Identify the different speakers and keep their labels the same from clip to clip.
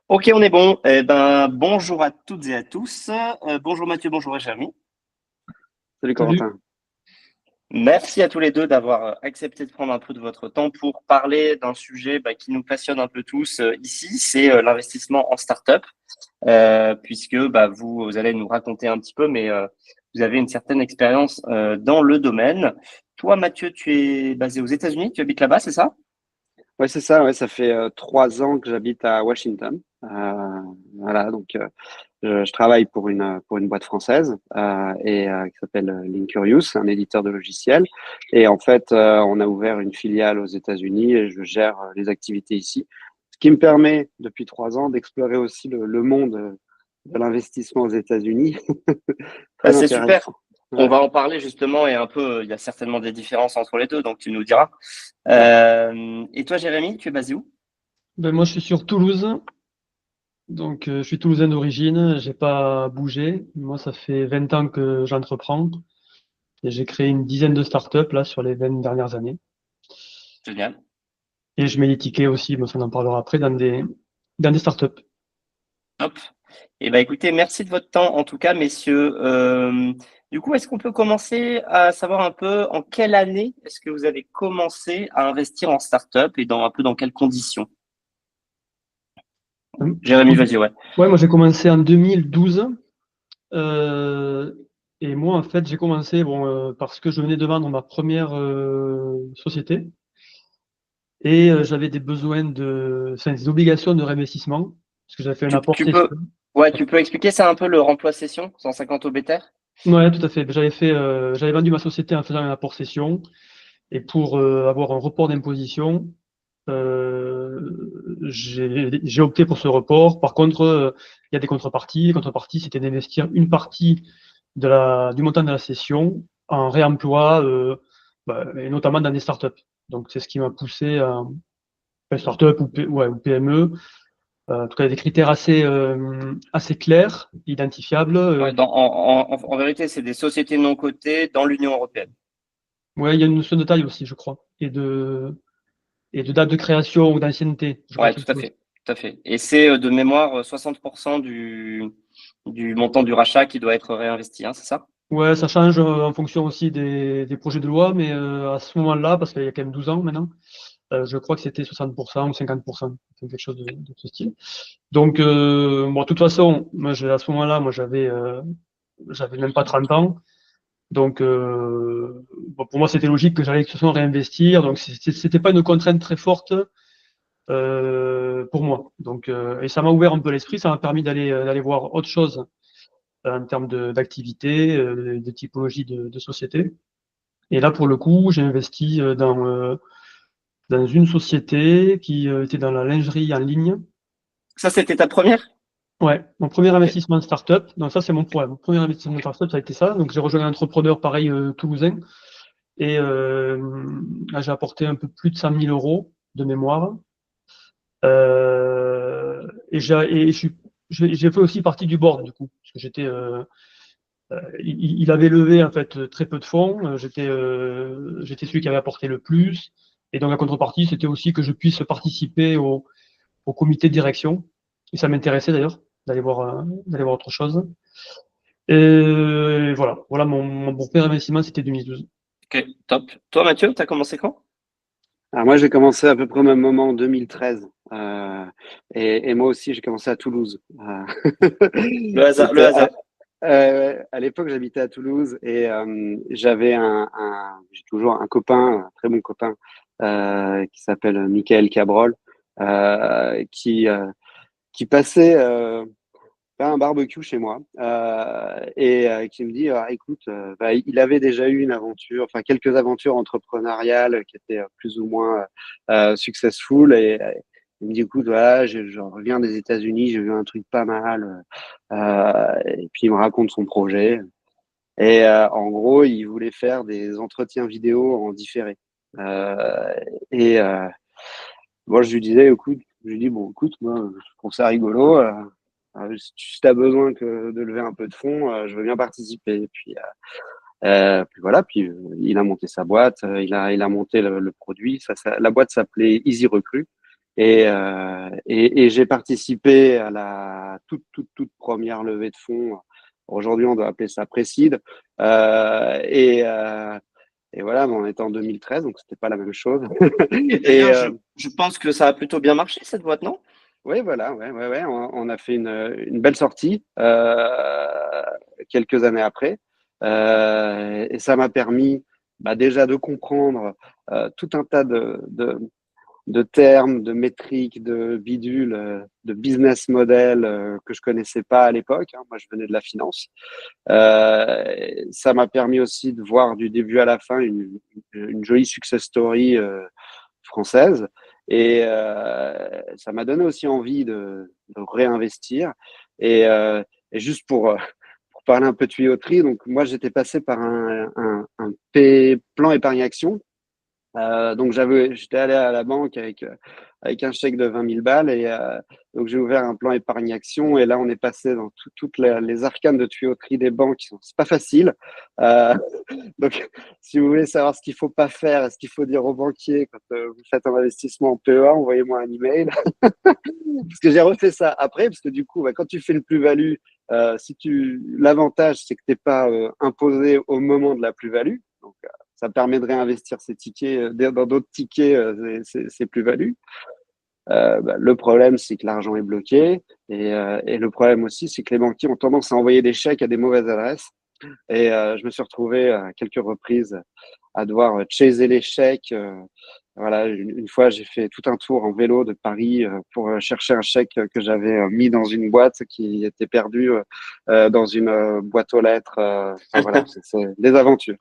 Speaker 1: Ok, on est bon. Bonjour à toutes et à tous. Bonjour Mathieu, bonjour Jérémy.
Speaker 2: Salut
Speaker 3: Salut.
Speaker 2: Corentin.
Speaker 1: Merci à tous les deux d'avoir accepté de prendre un peu de votre temps pour parler d'un sujet qui nous passionne un peu tous ici, c'est l'investissement en start-up, puisque vous allez nous raconter un petit peu, mais vous avez une certaine expérience dans le domaine. Toi, Mathieu, tu es basé aux États-Unis, tu habites là-bas, c'est ça?
Speaker 2: Ouais, c'est ça. Ouais, ça fait 3 ans que j'habite à Washington. Voilà, donc je travaille pour une boîte française qui s'appelle Linkurious, un éditeur de logiciels. Et en fait, on a ouvert une filiale aux États-Unis et je gère les activités ici, ce qui me permet depuis 3 ans d'explorer aussi le monde de l'investissement aux États-Unis.
Speaker 1: Bah,
Speaker 2: Très
Speaker 1: c'est super.
Speaker 2: intéressant.
Speaker 1: On
Speaker 2: Ouais.
Speaker 1: va en parler justement et un peu, il y a certainement des différences entre les deux, donc tu nous diras.
Speaker 2: Ouais.
Speaker 1: Et toi, Jérémy, tu es basé où?
Speaker 3: Moi, je suis sur Toulouse. Je suis toulousain d'origine. J'ai pas bougé. Moi, ça fait 20 ans que j'entreprends. Et j'ai créé une dizaine de startups là sur les 20 dernières années.
Speaker 1: Génial.
Speaker 3: Et je mets les tickets aussi, mais ça on en parlera après, dans des startups.
Speaker 1: Hop. Eh ben, écoutez, merci de votre temps en tout cas, messieurs. Du coup, est-ce qu'on peut commencer à savoir un peu en quelle année est-ce que vous avez commencé à investir en start-up et dans quelles conditions? Jérémy, vas-y, ouais.
Speaker 3: Ouais, moi j'ai commencé en 2012. Euh, et moi, en fait, j'ai commencé parce que je venais de vendre ma première société. Et j'avais des besoins enfin, des obligations de réinvestissement, parce que j'avais fait un
Speaker 1: Tu,
Speaker 3: apport
Speaker 1: tu
Speaker 3: cession.
Speaker 1: peux, ouais, tu peux expliquer ça un peu le remploi session, 150 au Bether?
Speaker 3: Ouais, tout à fait. J'avais vendu ma société en faisant un apport cession, et pour avoir un report d'imposition, j'ai opté pour ce report. Par contre, il y a des contreparties. Les contreparties, c'était d'investir une partie du montant de la cession en réemploi, et notamment dans des startups. Donc, c'est ce qui m'a poussé à faire startup ou PME. En tout cas, il y a des critères assez clairs, identifiables.
Speaker 1: Ouais, en vérité, c'est des sociétés non cotées dans l'Union européenne.
Speaker 3: Ouais, il y a une notion de taille aussi, je crois, et de date de création ou d'ancienneté. Je crois
Speaker 1: Ouais,
Speaker 3: qu'il
Speaker 1: tout
Speaker 3: faut
Speaker 1: à
Speaker 3: aussi.
Speaker 1: fait, tout à fait. Et c'est de mémoire 60% du montant du rachat qui doit être réinvesti, hein, c'est ça?
Speaker 3: Ouais, ça change en fonction aussi des projets de loi, mais à ce moment-là, parce qu'il y a quand même 12 ans maintenant, je crois que c'était 60% ou 50%, c'est quelque chose de ce style. Donc, bon, de toute façon, à ce moment-là, moi, j'avais même pas 30 ans. Donc, bon, pour moi, c'était logique que j'allais de toute façon réinvestir. Donc, c'était pas une contrainte très forte pour moi. Donc, et ça m'a ouvert un peu l'esprit, ça m'a permis d'aller voir autre chose en termes d'activité, de typologie de société. Et là, pour le coup, j'ai investi dans une société qui était dans la lingerie en ligne.
Speaker 1: Ça, c'était ta première?
Speaker 3: Ouais, mon premier
Speaker 1: Ok.
Speaker 3: investissement startup. Donc ça, c'est mon problème. Mon premier investissement startup, ça a été ça. Donc j'ai rejoint un entrepreneur pareil toulousain et là, j'ai apporté un peu plus de 100 000 euros de mémoire. J'ai fait aussi partie du board du coup, parce que il avait levé en fait très peu de fonds. J'étais celui qui avait apporté le plus. Et donc la contrepartie, c'était aussi que je puisse participer au comité de direction. Et ça m'intéressait d'ailleurs d'aller voir autre chose. Et voilà mon premier investissement, c'était 2012.
Speaker 1: Ok, top. Toi, Mathieu, tu as commencé quand?
Speaker 2: Alors moi, j'ai commencé à peu près au même moment, en 2013. Et moi aussi, j'ai commencé à Toulouse.
Speaker 1: Le hasard, le
Speaker 2: C'était
Speaker 1: hasard.
Speaker 2: à l'époque, j'habitais à Toulouse et j'avais j'ai toujours un copain, un très bon copain, qui s'appelle Michael Cabrol, euh, qui euh, qui passait faire un barbecue chez moi et qui me dit écoute, il avait déjà eu une aventure, enfin quelques aventures entrepreneuriales qui étaient plus ou moins successful et il me dit écoute voilà je reviens des États-Unis, j'ai vu un truc pas mal et puis il me raconte son projet et en gros il voulait faire des entretiens vidéo en différé euh, et moi je lui disais écoute, je lui dis bon écoute moi je trouve ça rigolo. Si tu as besoin de lever un peu de fonds, je veux bien participer. Et puis voilà, puis il a monté sa boîte, il a monté le produit. La boîte s'appelait Easy Recruit. Et j'ai participé à la toute première levée de fonds. Aujourd'hui, on doit appeler ça Précide. Euh, et, euh, et voilà, mais on était en 2013, donc c'était pas la même chose.
Speaker 1: Et
Speaker 2: Et
Speaker 1: d'ailleurs, je pense que ça a plutôt bien marché, cette boîte, non?
Speaker 2: oui, voilà, ouais, on a fait une belle sortie quelques années après. Et ça m'a permis déjà de comprendre tout un tas de termes, de métriques, de bidules, de business model que je connaissais pas à l'époque. Hein. Moi, je venais de la finance. Ça m'a permis aussi de voir du début à la fin une jolie success story française. Et ça m'a donné aussi envie de réinvestir. Et juste pour parler un peu de tuyauterie, donc moi, j'étais passé par un plan épargne action donc j'étais allé à la banque avec un chèque de 20 000 balles et donc j'ai ouvert un plan épargne action et là on est passé dans toutes les arcanes de tuyauterie des banques. C'est pas facile. Euh, donc si vous voulez savoir ce qu'il faut pas faire et ce qu'il faut dire aux banquiers quand vous faites un investissement en PEA, envoyez-moi un email parce que j'ai refait ça après parce que du coup quand tu fais une plus-value, l'avantage c'est que t'es pas imposé au moment de la plus-value. Donc ça permet de réinvestir ces tickets dans d'autres tickets, ces plus-values. Le problème, c'est que l'argent est bloqué. Et le problème aussi, c'est que les banquiers ont tendance à envoyer des chèques à des mauvaises adresses. Et je me suis retrouvé à quelques reprises à devoir chaser les chèques. Voilà, une fois, j'ai fait tout un tour en vélo de Paris pour chercher un chèque que j'avais mis dans une boîte qui était perdue dans une boîte aux lettres. Enfin, voilà, c'est des aventures.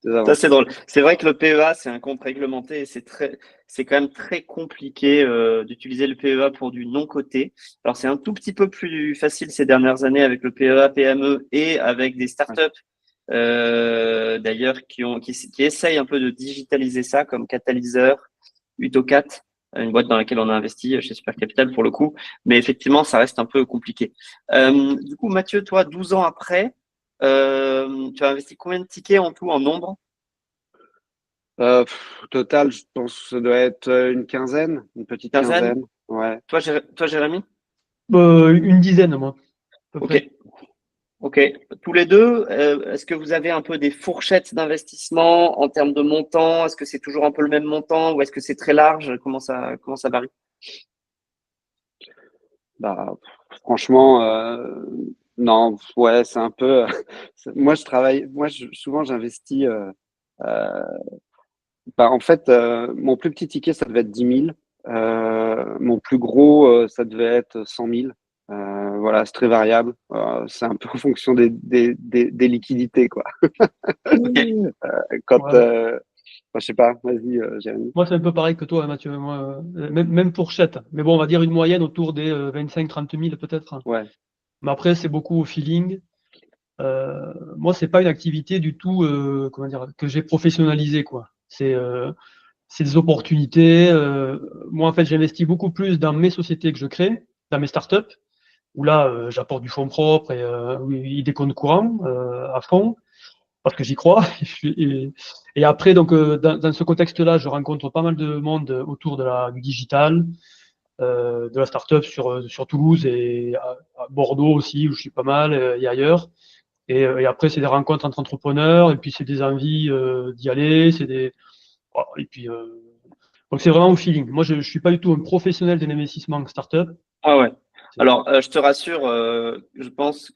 Speaker 1: Ça, c'est drôle. C'est vrai que le PEA, c'est un compte réglementé et c'est quand même très compliqué d'utiliser le PEA pour du non-coté. Alors, c'est un tout petit peu plus facile ces dernières années avec le PEA, PME et avec des startups, d'ailleurs, qui essayent un peu de digitaliser ça comme Catalyseur, Utocat, une boîte dans laquelle on a investi chez Super Capital pour le coup. Mais effectivement, ça reste un peu compliqué. Du coup, Mathieu, toi, 12 ans après, tu as investi combien de tickets en tout, en nombre?
Speaker 2: Au total, je pense que ça doit être une quinzaine, une petite
Speaker 1: Quinzaine?
Speaker 2: quinzaine. Ouais.
Speaker 1: Toi, Jérémy?
Speaker 3: Une dizaine, moi, à peu
Speaker 1: Ok,
Speaker 3: près.
Speaker 1: ok. Tous les deux, est-ce que vous avez un peu des fourchettes d'investissement en termes de montant? Est-ce que c'est toujours un peu le même montant ou est-ce que c'est très large? Comment ça varie?
Speaker 2: Bah, franchement, non, ouais, c'est un peu. Moi, souvent, j'investis. Euh, En fait, mon plus petit ticket, ça devait être 10 000. Mon plus gros, ça devait être 100 000. Voilà, c'est très variable. C'est un peu en fonction des liquidités, quoi.
Speaker 1: Ok.
Speaker 2: Quand,
Speaker 3: Ouais.
Speaker 2: je sais pas, vas-y, Jérémy.
Speaker 3: Moi, c'est un peu pareil que toi, hein, Mathieu. Moi, même fourchette. Mais bon, on va dire une moyenne autour des 25-30 000 peut-être.
Speaker 2: Ouais.
Speaker 3: Mais après, c'est beaucoup au feeling. Moi, c'est pas une activité du tout, comment dire, que j'ai professionnalisé, quoi. C'est des opportunités. Moi, en fait, j'investis beaucoup plus dans mes sociétés que je crée, dans mes startups, où là, j'apporte du fonds propre et oui, des comptes courants à fond, parce que j'y crois. Et après, donc, dans ce contexte-là, je rencontre pas mal de monde autour du digital, de la startup sur Toulouse et à Bordeaux aussi, où je suis pas mal, et ailleurs. Et après, c'est des rencontres entre entrepreneurs, et puis c'est des envies d'y aller, et puis donc c'est vraiment au feeling. Moi, je ne suis pas du tout un professionnel de l'investissement en startup.
Speaker 1: Ah ouais.
Speaker 3: C'est-
Speaker 1: Alors, je te rassure, je pense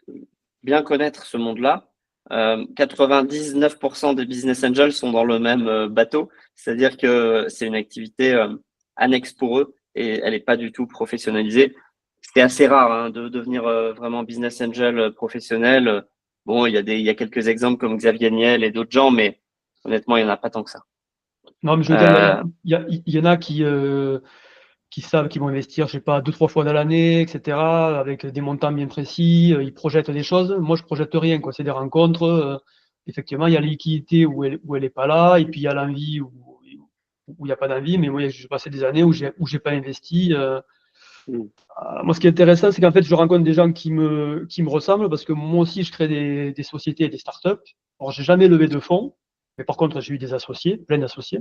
Speaker 1: bien connaître ce monde-là. 99% des business angels sont dans le même bateau, c'est-à-dire que c'est une activité annexe pour eux et elle n'est pas du tout professionnalisée. C'est assez rare hein, de devenir vraiment business angel professionnel. Bon, il y a quelques exemples comme Xavier Niel et d'autres gens, mais honnêtement, il n'y en a pas tant que ça.
Speaker 3: Non, mais je veux dire,
Speaker 1: Euh,
Speaker 3: il y en a qui savent qu'ils vont investir, je sais pas, deux, trois fois dans l'année, etc., avec des montants bien précis, ils projettent des choses. Moi, je projette rien, quoi. C'est des rencontres. Effectivement, il y a la liquidité où elle est pas là, et puis il y a l'envie où il n'y a pas d'envie. Mais moi, j'ai passé des années où j'ai pas investi.
Speaker 2: Mm.
Speaker 3: Moi, ce qui est intéressant, c'est qu'en fait, je rencontre des gens qui me ressemblent, parce que moi aussi, je crée des sociétés et des startups. Alors, j'ai jamais levé de fonds, mais par contre, j'ai eu des associés, plein d'associés,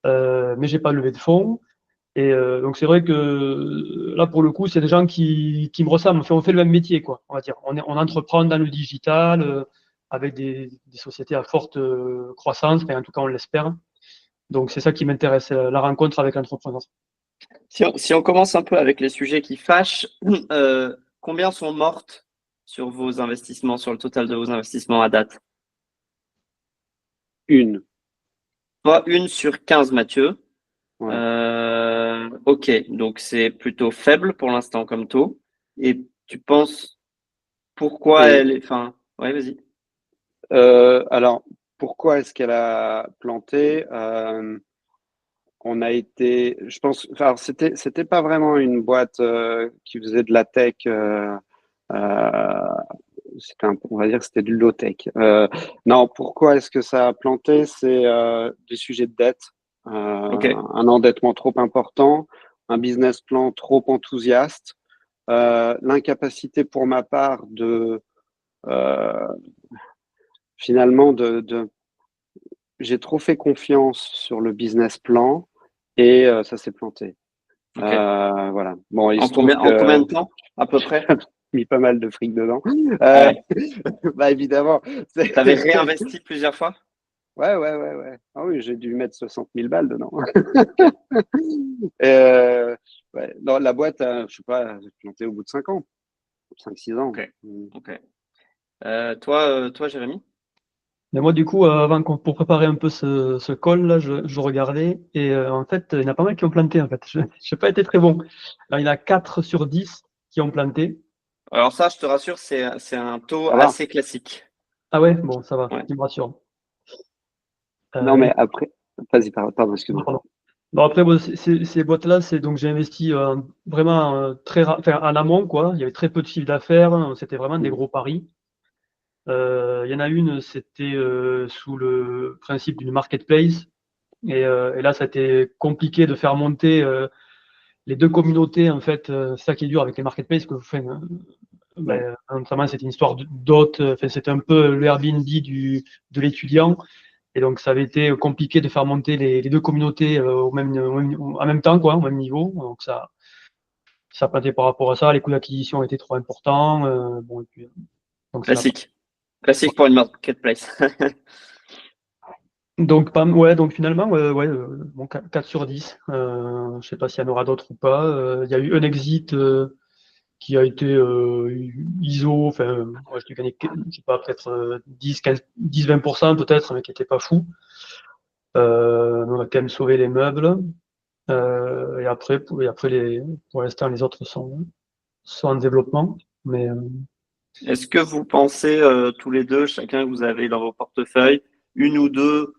Speaker 3: mais j'ai pas levé de fonds. Et donc c'est vrai que là pour le coup, c'est des gens qui me ressemblent. Enfin, on fait le même métier, quoi. On va dire. On entreprend dans le digital avec des sociétés à forte croissance. Enfin, en tout cas, on l'espère. Donc c'est ça qui m'intéresse, la rencontre avec l'entrepreneur.
Speaker 1: Si on commence un peu avec les sujets qui fâchent, combien sont mortes sur vos investissements, sur le total de vos investissements à date?
Speaker 2: Une.
Speaker 1: Toi, une sur 15, Mathieu.
Speaker 2: Ouais.
Speaker 1: Ok, donc c'est plutôt faible pour l'instant comme taux. Et tu penses pourquoi
Speaker 2: Et
Speaker 1: elle est. Enfin, ouais, vas-y.
Speaker 2: alors, pourquoi est-ce qu'elle a planté? On a été, je pense, enfin, c'était pas vraiment une boîte qui faisait de la tech. Euh, on va dire que c'était du low tech. Non, pourquoi est-ce que ça a planté? C'est des sujets de dette,
Speaker 1: Ok,
Speaker 2: un endettement trop important, un business plan trop enthousiaste, l'incapacité pour ma part de euh, finalement j'ai trop fait confiance sur le business plan et ça s'est planté.
Speaker 1: ok.
Speaker 2: Voilà. Bon, il
Speaker 1: En
Speaker 2: se trouve
Speaker 1: combien
Speaker 2: que
Speaker 1: de temps, à peu près?
Speaker 2: j'ai mis pas mal de fric dedans.
Speaker 1: Ah
Speaker 2: Euh,
Speaker 1: ouais.
Speaker 2: bah évidemment.
Speaker 1: T'avais réinvesti plusieurs fois?
Speaker 2: Ouais, ouais, ouais, ouais. Ah oui, j'ai dû mettre 60 000 balles dedans.
Speaker 1: Ok,
Speaker 2: Ouais. Non, la boîte, je sais pas, j'ai planté au bout de 5 ans, 5 6 ans.
Speaker 1: ok, ok. Toi, Jérémy?
Speaker 3: Mais moi, du coup, pour préparer un peu ce call là, je regardais et en fait, il y en a pas mal qui ont planté. En fait, je n'ai pas été très bon. Alors, il y en a 4 sur 10 qui ont planté.
Speaker 1: Alors ça, je te rassure, c'est un taux
Speaker 2: Ça va?
Speaker 1: assez classique.
Speaker 3: Ah ouais, bon, ça va,
Speaker 1: Ouais.
Speaker 3: tu me rassures.
Speaker 2: Non,
Speaker 3: Et
Speaker 2: mais après, vas-y, pardon, excuse-moi.
Speaker 3: pardon. Bon, après, bon, ces boîtes-là, c'est donc j'ai investi vraiment enfin, en amont, quoi. Il y avait très peu de chiffre d'affaires. C'était vraiment des
Speaker 2: Mm.
Speaker 3: gros paris. Il y en a une, c'était sous le principe d'une marketplace. Et là, ça a été compliqué de faire monter les deux communautés. En fait, c'est ça qui est dur avec les marketplaces. Que vous faites,
Speaker 2: Ouais.
Speaker 3: notamment, c'était une histoire d'hôte. Enfin, c'était un peu le Airbnb de l'étudiant. Et donc, ça avait été compliqué de faire monter les deux communautés en même temps, quoi, au même niveau. Donc, ça plantait par rapport à ça. Les coûts d'acquisition étaient trop importants. Bon, et puis, donc, ça n'a pas.
Speaker 1: Classique. Classique pour une marketplace.
Speaker 3: Donc, ouais, donc finalement, ouais, bon, 4 sur 10. Je sais pas s'il y en aura d'autres ou pas. Il y a eu un exit qui a été ISO, enfin, moi, je l'ai gagné, je sais pas, peut-être 10, 15, 10, 20% peut-être, mais qui était pas fou. On a quand même sauvé les meubles. Et après, pour l'instant, les autres sont en développement. Mais
Speaker 1: Est-ce que vous pensez tous les deux, chacun que vous avez dans vos portefeuilles, une ou deux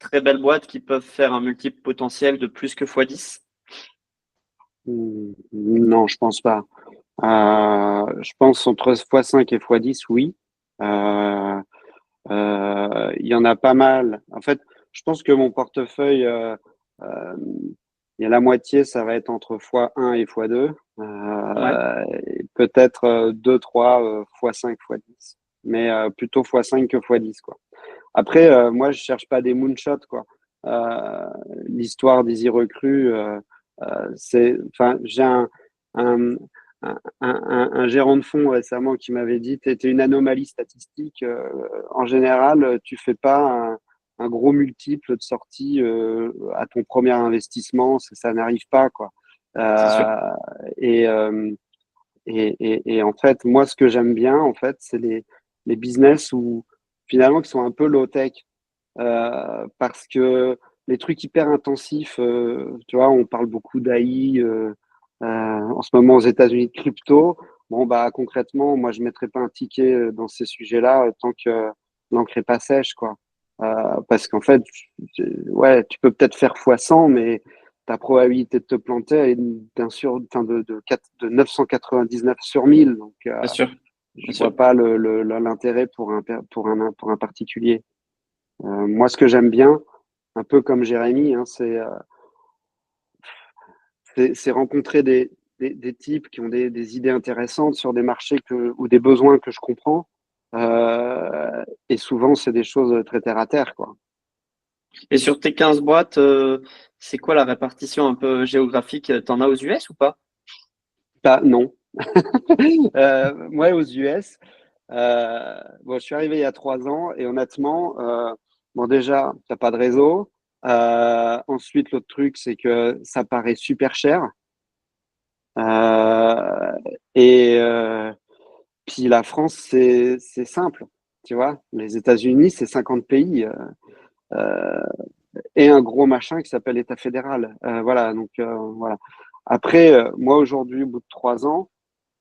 Speaker 1: très belles boîtes qui peuvent faire un multiple potentiel de plus que x10?
Speaker 2: Non, je pense pas. Je pense entre x5 et x10, oui. Euh, il y en a pas mal. En fait, je pense que mon portefeuille, euh, il y a la moitié, ça va être entre x1 et x2.
Speaker 1: Ouais,
Speaker 2: Et peut-être 2, 3, x5, x10. Mais plutôt x5 que x10, quoi. Après, moi, je cherche pas des moonshots, quoi. Euh, L'histoire des e-recrues, enfin, j'ai un, un gérant de fonds récemment qui m'avait dit, tu étais une anomalie statistique. En général, tu fais pas un gros multiple de sortie à ton premier investissement, ça n'arrive pas, quoi.
Speaker 1: c'est sûr.
Speaker 2: Euh, et, et en fait, moi, ce que j'aime bien, en fait, c'est les business où finalement qui sont un peu low tech, parce que les trucs hyper intensifs, tu vois, on parle beaucoup d'AI en ce moment aux États-Unis de crypto. Bon, bah concrètement, moi, je mettrais pas un ticket dans ces sujets-là tant que l'encre est pas sèche, quoi. Parce qu'en fait, ouais, tu peux peut-être faire fois 100, mais ta probabilité de te planter est enfin, de 999 sur 1000. Donc,
Speaker 1: Bien sûr, bien
Speaker 2: je vois
Speaker 1: sûr.
Speaker 2: pas l'intérêt pour un particulier. Moi, ce que j'aime bien, un peu comme Jérémy, hein, c'est rencontrer des types qui ont des idées intéressantes sur des marchés ou des besoins que je comprends. Et souvent, c'est des choses très terre à terre, quoi.
Speaker 1: Et sur tes 15 boîtes, c'est quoi la répartition un peu géographique? T'en as aux US ou pas?
Speaker 2: Non. Moi, aux US, bon, je suis arrivé il y a 3 ans et honnêtement, bon, déjà, t'as pas de réseau. Ensuite, l'autre truc, c'est que ça paraît super cher. Euh, et puis la France, c'est simple, tu vois. Les États-Unis, c'est 50 pays euh, et un gros machin qui s'appelle État fédéral. Voilà, donc voilà. Après, moi aujourd'hui, au bout de 3 ans,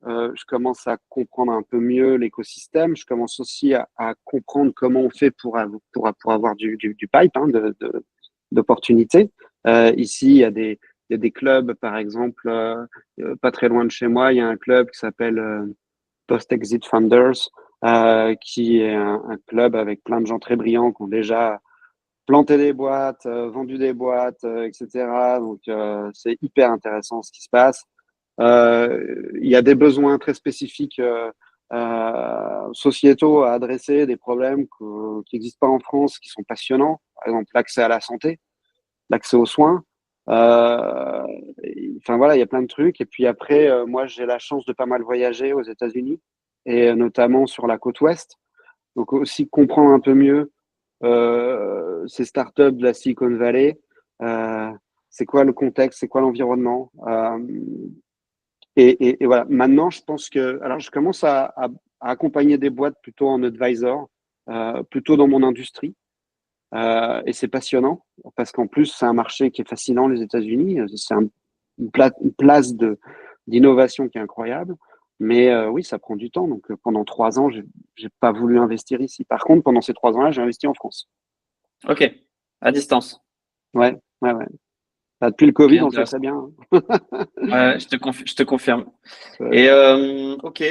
Speaker 2: je commence à comprendre un peu mieux l'écosystème. Je commence aussi à comprendre comment on fait pour avoir du pipe, hein, d'opportunités. Ici, il y a des clubs, par exemple, pas très loin de chez moi, il y a un club qui s'appelle Post-Exit Founders, qui est un club avec plein de gens très brillants qui ont déjà planté des boîtes, vendu des boîtes, etc. Donc, c'est hyper intéressant ce qui se passe. Il y a des besoins très spécifiques sociétaux à adresser, des problèmes qui n'existent pas en France, qui sont passionnants. Par exemple, l'accès à la santé, l'accès aux soins. Enfin voilà, il y a plein de trucs. Et puis après, moi, j'ai la chance de pas mal voyager aux États-Unis et notamment sur la côte ouest. Donc aussi comprendre un peu mieux ces startups de la Silicon Valley. Euh, c'est quoi le contexte, c'est quoi l'environnement. Et voilà, maintenant, je pense que, alors je commence à accompagner des boîtes plutôt en advisor, plutôt dans mon industrie. Et c'est passionnant parce qu'en plus, c'est un marché qui est fascinant, les États-Unis. C'est une place d'innovation qui est incroyable. Mais oui, ça prend du temps. Donc pendant 3 ans, j'ai pas voulu investir ici. Par contre, pendant ces 3 ans-là, j'ai investi en France.
Speaker 1: Ok, à distance.
Speaker 2: Ouais, ouais, ouais. Depuis le
Speaker 1: Ok,
Speaker 2: Covid, on le sait très
Speaker 1: intéressant.
Speaker 2: bien.
Speaker 1: Ouais, je te confirme.
Speaker 2: Ouais.
Speaker 1: Et ok.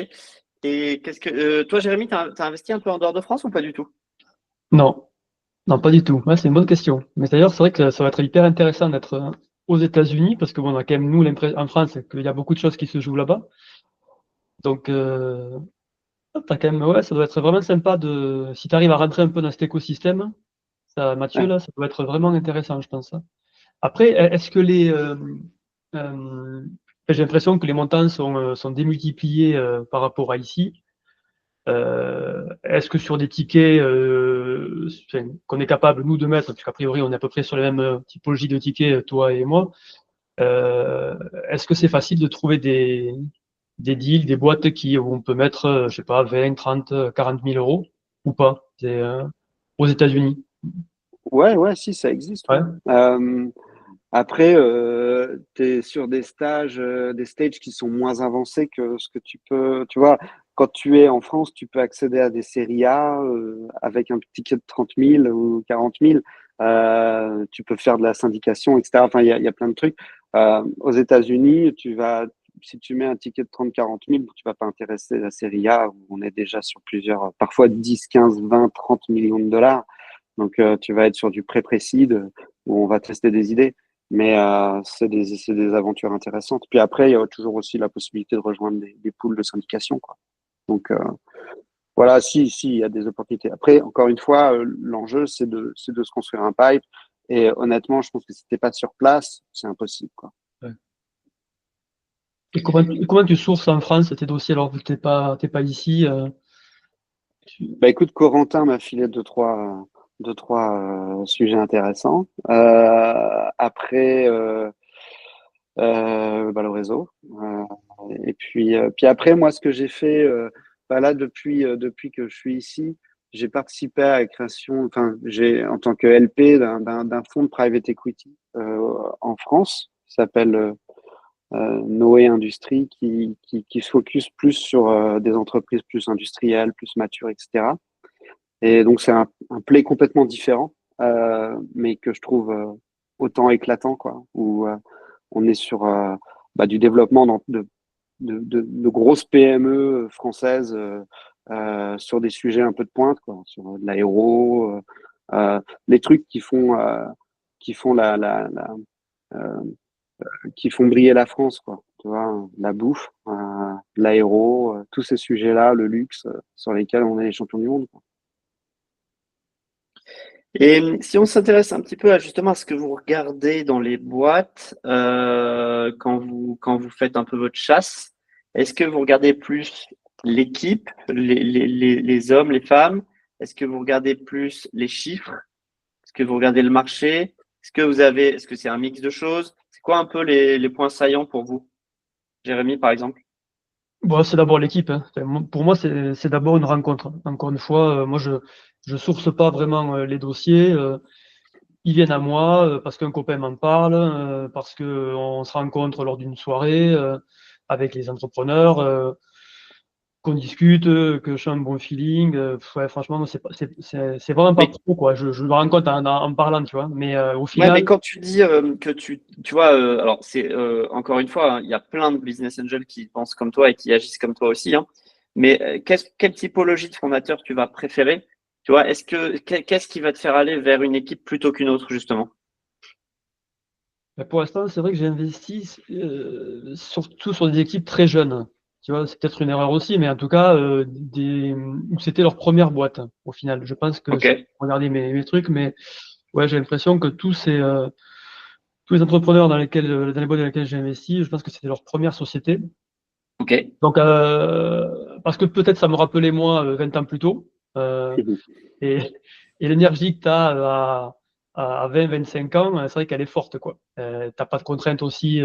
Speaker 1: Et qu'est-ce que toi, Jérémy, t'as investi un peu en dehors de France ou pas du tout?
Speaker 3: Non, non, pas du tout. Ouais, c'est une bonne question. Mais d'ailleurs, c'est vrai que ça va être hyper intéressant d'être aux États-Unis parce que bon, on a quand même, nous, l'impression en France, qu'il y a beaucoup de choses qui se jouent là-bas. Donc, t'as quand même, ouais, ça doit être vraiment sympa si tu arrives à rentrer un peu dans cet écosystème, ça, Mathieu,
Speaker 2: Ouais.
Speaker 3: là, ça doit être vraiment intéressant, je pense, hein. Après, est-ce que euh, j'ai l'impression que les montants sont démultipliés par rapport à ici. Est-ce que sur des tickets enfin, qu'on est capable, nous, de mettre, puisqu'a priori, on est à peu près sur les mêmes typologies de tickets, toi et moi, euh, est-ce que c'est facile de trouver des deals, des boîtes où on peut mettre, je sais pas, 20, 30, 40 000 euros ou pas? Aux États-Unis.
Speaker 2: Ouais, ouais, si, ça existe,
Speaker 3: Ouais.
Speaker 2: ouais. Après, tu es sur des stages qui sont moins avancés que ce que tu peux, tu vois, quand tu es en France, tu peux accéder à des séries A avec un ticket de 30 000 ou 40 000. Tu peux faire de la syndication, etc. Enfin, il y a plein de trucs. Aux États-Unis, si tu mets un ticket de 30 000, 40 000, tu vas pas intéresser la série A où on est déjà sur plusieurs, parfois 10, 15, 20, 30 millions de dollars. Donc, tu vas être sur du pré-précide où on va tester des idées. Mais c'est des aventures intéressantes. Puis après, il y a toujours aussi la possibilité de rejoindre des pools de syndication, quoi. Donc voilà, si, il y a des opportunités. Après, encore une fois, l'enjeu, c'est de se construire un pipe. Et honnêtement, je pense que si t'es pas sur place, c'est impossible, quoi.
Speaker 3: Ouais. Et comment tu sources en France tes dossiers alors vu que t'es pas ici tu-
Speaker 2: Bah écoute, Corentin m'a filé deux, trois sujets intéressants. Après, bah, le réseau. Et puis après, moi, ce que j'ai fait, bah là, depuis que je suis ici, j'ai participé à la création, enfin, en tant que LP d'un fonds de private equity en France, qui s'appelle Noé Industrie, qui se focus plus sur des entreprises plus industrielles, plus matures, etc. Et donc, c'est un play complètement différent, mais que je trouve autant éclatant, quoi, où on est sur bah, du développement de grosses PME françaises sur des sujets un peu de pointe, quoi, sur de l'aéro, les trucs qui font euh, qui font briller la France, quoi. Tu vois, la bouffe, l'aéro, tous ces sujets-là, le luxe, sur lesquels on est les champions du monde, quoi.
Speaker 1: Et si on s'intéresse un petit peu justement à ce que vous regardez dans les boîtes quand vous faites un peu votre chasse, est-ce que vous regardez plus l'équipe, les hommes, les femmes? Est-ce que vous regardez plus les chiffres? Est-ce que vous regardez le marché? Est-ce que c'est un mix de choses? C'est quoi un peu les points saillants pour vous? Jérémy, par exemple?
Speaker 3: Bon, c'est d'abord l'équipe, hein. Pour moi, c'est d'abord une rencontre. Encore une fois, moi, je source pas vraiment les dossiers. Ils viennent à moi parce qu'un copain m'en parle, parce que on se rencontre lors d'une soirée avec les entrepreneurs, qu'on discute, que je sens un bon feeling. Ouais, franchement, c'est vraiment pas
Speaker 1: Mais
Speaker 3: pro, quoi. Je me rends compte en parlant, tu vois. Mais au
Speaker 1: ouais, mais
Speaker 3: final,
Speaker 1: quand tu dis que tu vois, alors c'est encore une fois, hein, il y a plein de business angels qui pensent comme toi et qui agissent comme toi aussi, hein, mais quelle typologie de fondateur tu vas préférer? Tu vois, qu'est-ce qui va te faire aller vers une équipe plutôt qu'une autre, justement?
Speaker 3: bah, pour l'instant, c'est vrai que j'ai investi surtout sur des équipes très jeunes. Tu vois, c'est peut-être une erreur aussi, mais en tout cas, où c'était leur première boîte, au final. Je pense que
Speaker 1: Ok,
Speaker 3: je regardais mes trucs, mais ouais, j'ai l'impression que tous les entrepreneurs dans les boîtes dans lesquelles j'ai investi, je pense que c'était leur première société.
Speaker 1: ok.
Speaker 3: Donc, parce que peut-être ça me rappelait moi 20 ans plus tôt. Euh, et et l'énergie que tu as à 20-25 ans, c'est vrai qu'elle est forte, quoi. T'as pas de contraintes aussi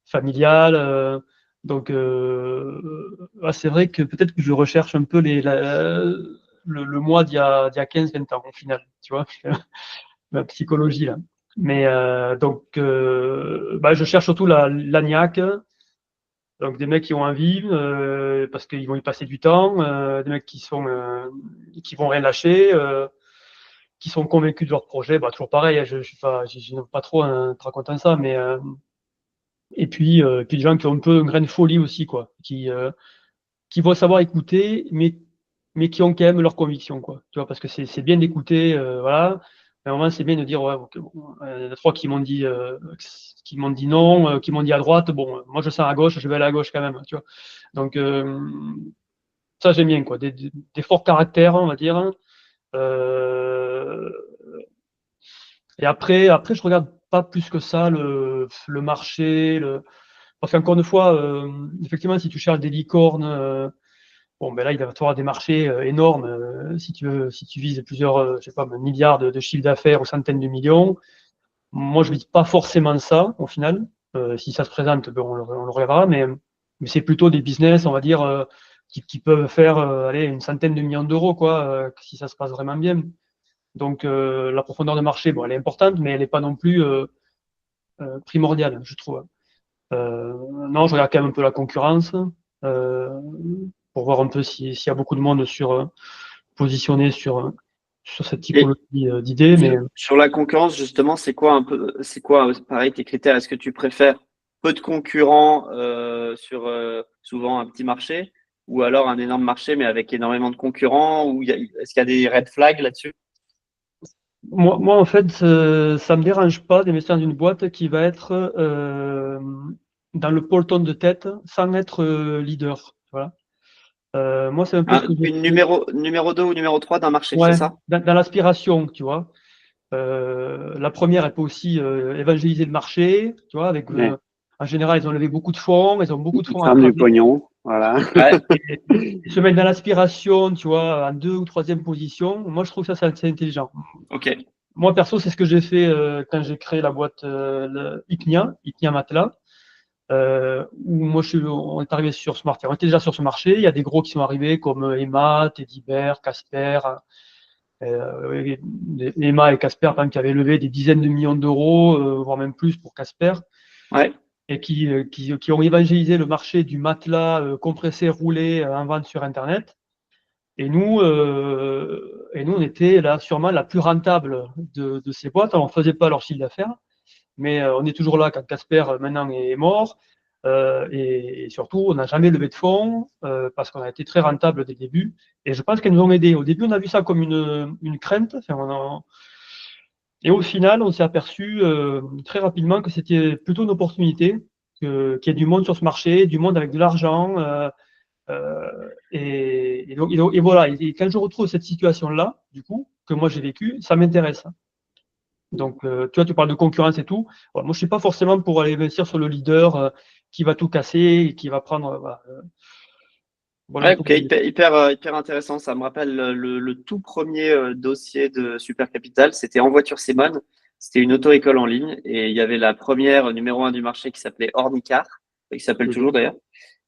Speaker 3: familiales. Donc, ouais, c'est vrai que peut-être que je recherche un peu le moi d'il y a 15-20 ans, au final. Tu vois, ma psychologie, là. Mais donc, bah, je cherche surtout la niaque. Donc des mecs qui ont envie parce qu'ils vont y passer du temps, des mecs qui vont rien lâcher, qui sont convaincus de leur projet. Bah, toujours pareil, hein, je n'aime pas trop te raconter ça, mais et puis des gens qui ont un peu une graine de folie aussi, quoi, qui vont savoir écouter, mais qui ont quand même leurs convictions, quoi. Tu vois, parce que c'est bien d'écouter, voilà. Mais à un moment, c'est bien de dire, ouais, ok, bon, il y en a trois qui m'ont dit non, qui m'ont dit à droite. Bon, moi je sens à gauche, je vais aller à gauche quand même, tu vois. Donc ça j'aime bien, quoi. Des forts caractères, on va dire. Euh, et après, je regarde pas plus que ça le marché, parce qu'encore une fois, effectivement, si tu cherches des licornes. Bon, ben là, il va y avoir des marchés énormes si tu vises plusieurs, je sais pas, milliards de chiffres d'affaires ou centaines de millions. Moi, je vise pas forcément ça au final. Si ça se présente, ben, on le regardera, mais c'est plutôt des business, on va dire, qui peuvent faire allez, une centaine de millions d'euros, quoi, si ça se passe vraiment bien. Donc, la profondeur de marché, bon, elle est importante, mais elle n'est pas non plus primordiale, je trouve. Non, je regarde quand même un peu la concurrence euh, pour voir un peu s'il y a beaucoup de monde positionné sur cette
Speaker 1: Et
Speaker 3: typologie d'idées. Mais
Speaker 1: sur la concurrence, justement, c'est quoi, pareil, tes critères? Est-ce que tu préfères peu de concurrents sur souvent un petit marché, ou alors un énorme marché mais avec énormément de concurrents, est-ce qu'il y a des red flags là-dessus?
Speaker 3: moi, en fait, ça me dérange pas d'investir dans une boîte qui va être dans le peloton de tête sans être leader. Voilà. Moi, c'est un peu ce que j'ai
Speaker 1: Une
Speaker 3: fait.
Speaker 1: numéro 2 ou numéro 3 d'un marché, c'est
Speaker 3: Ouais,
Speaker 1: ça?
Speaker 3: dans l'aspiration, tu vois. La première, elle peut aussi évangéliser le marché, tu vois,
Speaker 2: Ouais.
Speaker 3: en général, ils ont levé beaucoup de fonds, ils ont beaucoup de
Speaker 2: Ils
Speaker 3: fonds à
Speaker 2: ferment du
Speaker 3: cramer.
Speaker 2: pognon, voilà.
Speaker 1: Ouais,
Speaker 3: Et se mettre dans l'aspiration, tu vois, en deux ou troisième position, moi, je trouve ça, c'est assez intelligent.
Speaker 1: ok.
Speaker 3: Moi, perso, c'est ce que j'ai fait quand j'ai créé la boîte Ipnia Matelas, où moi, on est arrivé sur ce marché. On était déjà sur ce marché. Il y a des gros qui sont arrivés comme Emma, Tedibert, Casper. Oui, Emma et Casper, par exemple, qui avaient levé des dizaines de millions d'euros, voire même plus pour Casper,
Speaker 1: Ouais.
Speaker 3: et qui ont évangélisé le marché du matelas compressé, roulé en vente sur Internet. Et nous, on était là sûrement la plus rentable de ces boîtes. Alors, on ne faisait pas leur chiffre d'affaires, mais on est toujours là quand Casper maintenant est mort. Et surtout, on n'a jamais levé de fonds parce qu'on a été très rentable dès le début. Et je pense qu'elles nous ont aidés. Au début, on a vu ça comme une crainte. Enfin, et au final, on s'est aperçu très rapidement que c'était plutôt une opportunité, qu'il y ait du monde sur ce marché, du monde avec de l'argent. Et voilà, et quand je retrouve cette situation-là, du coup, que moi j'ai vécu, ça m'intéresse. Donc, tu vois, tu parles de concurrence et tout. Voilà, moi, je suis pas forcément pour aller investir sur le leader qui va tout casser et qui va prendre. Voilà un
Speaker 1: Ouais,
Speaker 3: peu
Speaker 1: ok,
Speaker 3: mon idée.
Speaker 1: hyper intéressant. Ça me rappelle le tout premier dossier de Super Capital. C'était En voiture Simone. C'était une auto-école en ligne et il y avait la première numéro 1 du marché qui s'appelait Ornicar, qui s'appelle toujours d'ailleurs.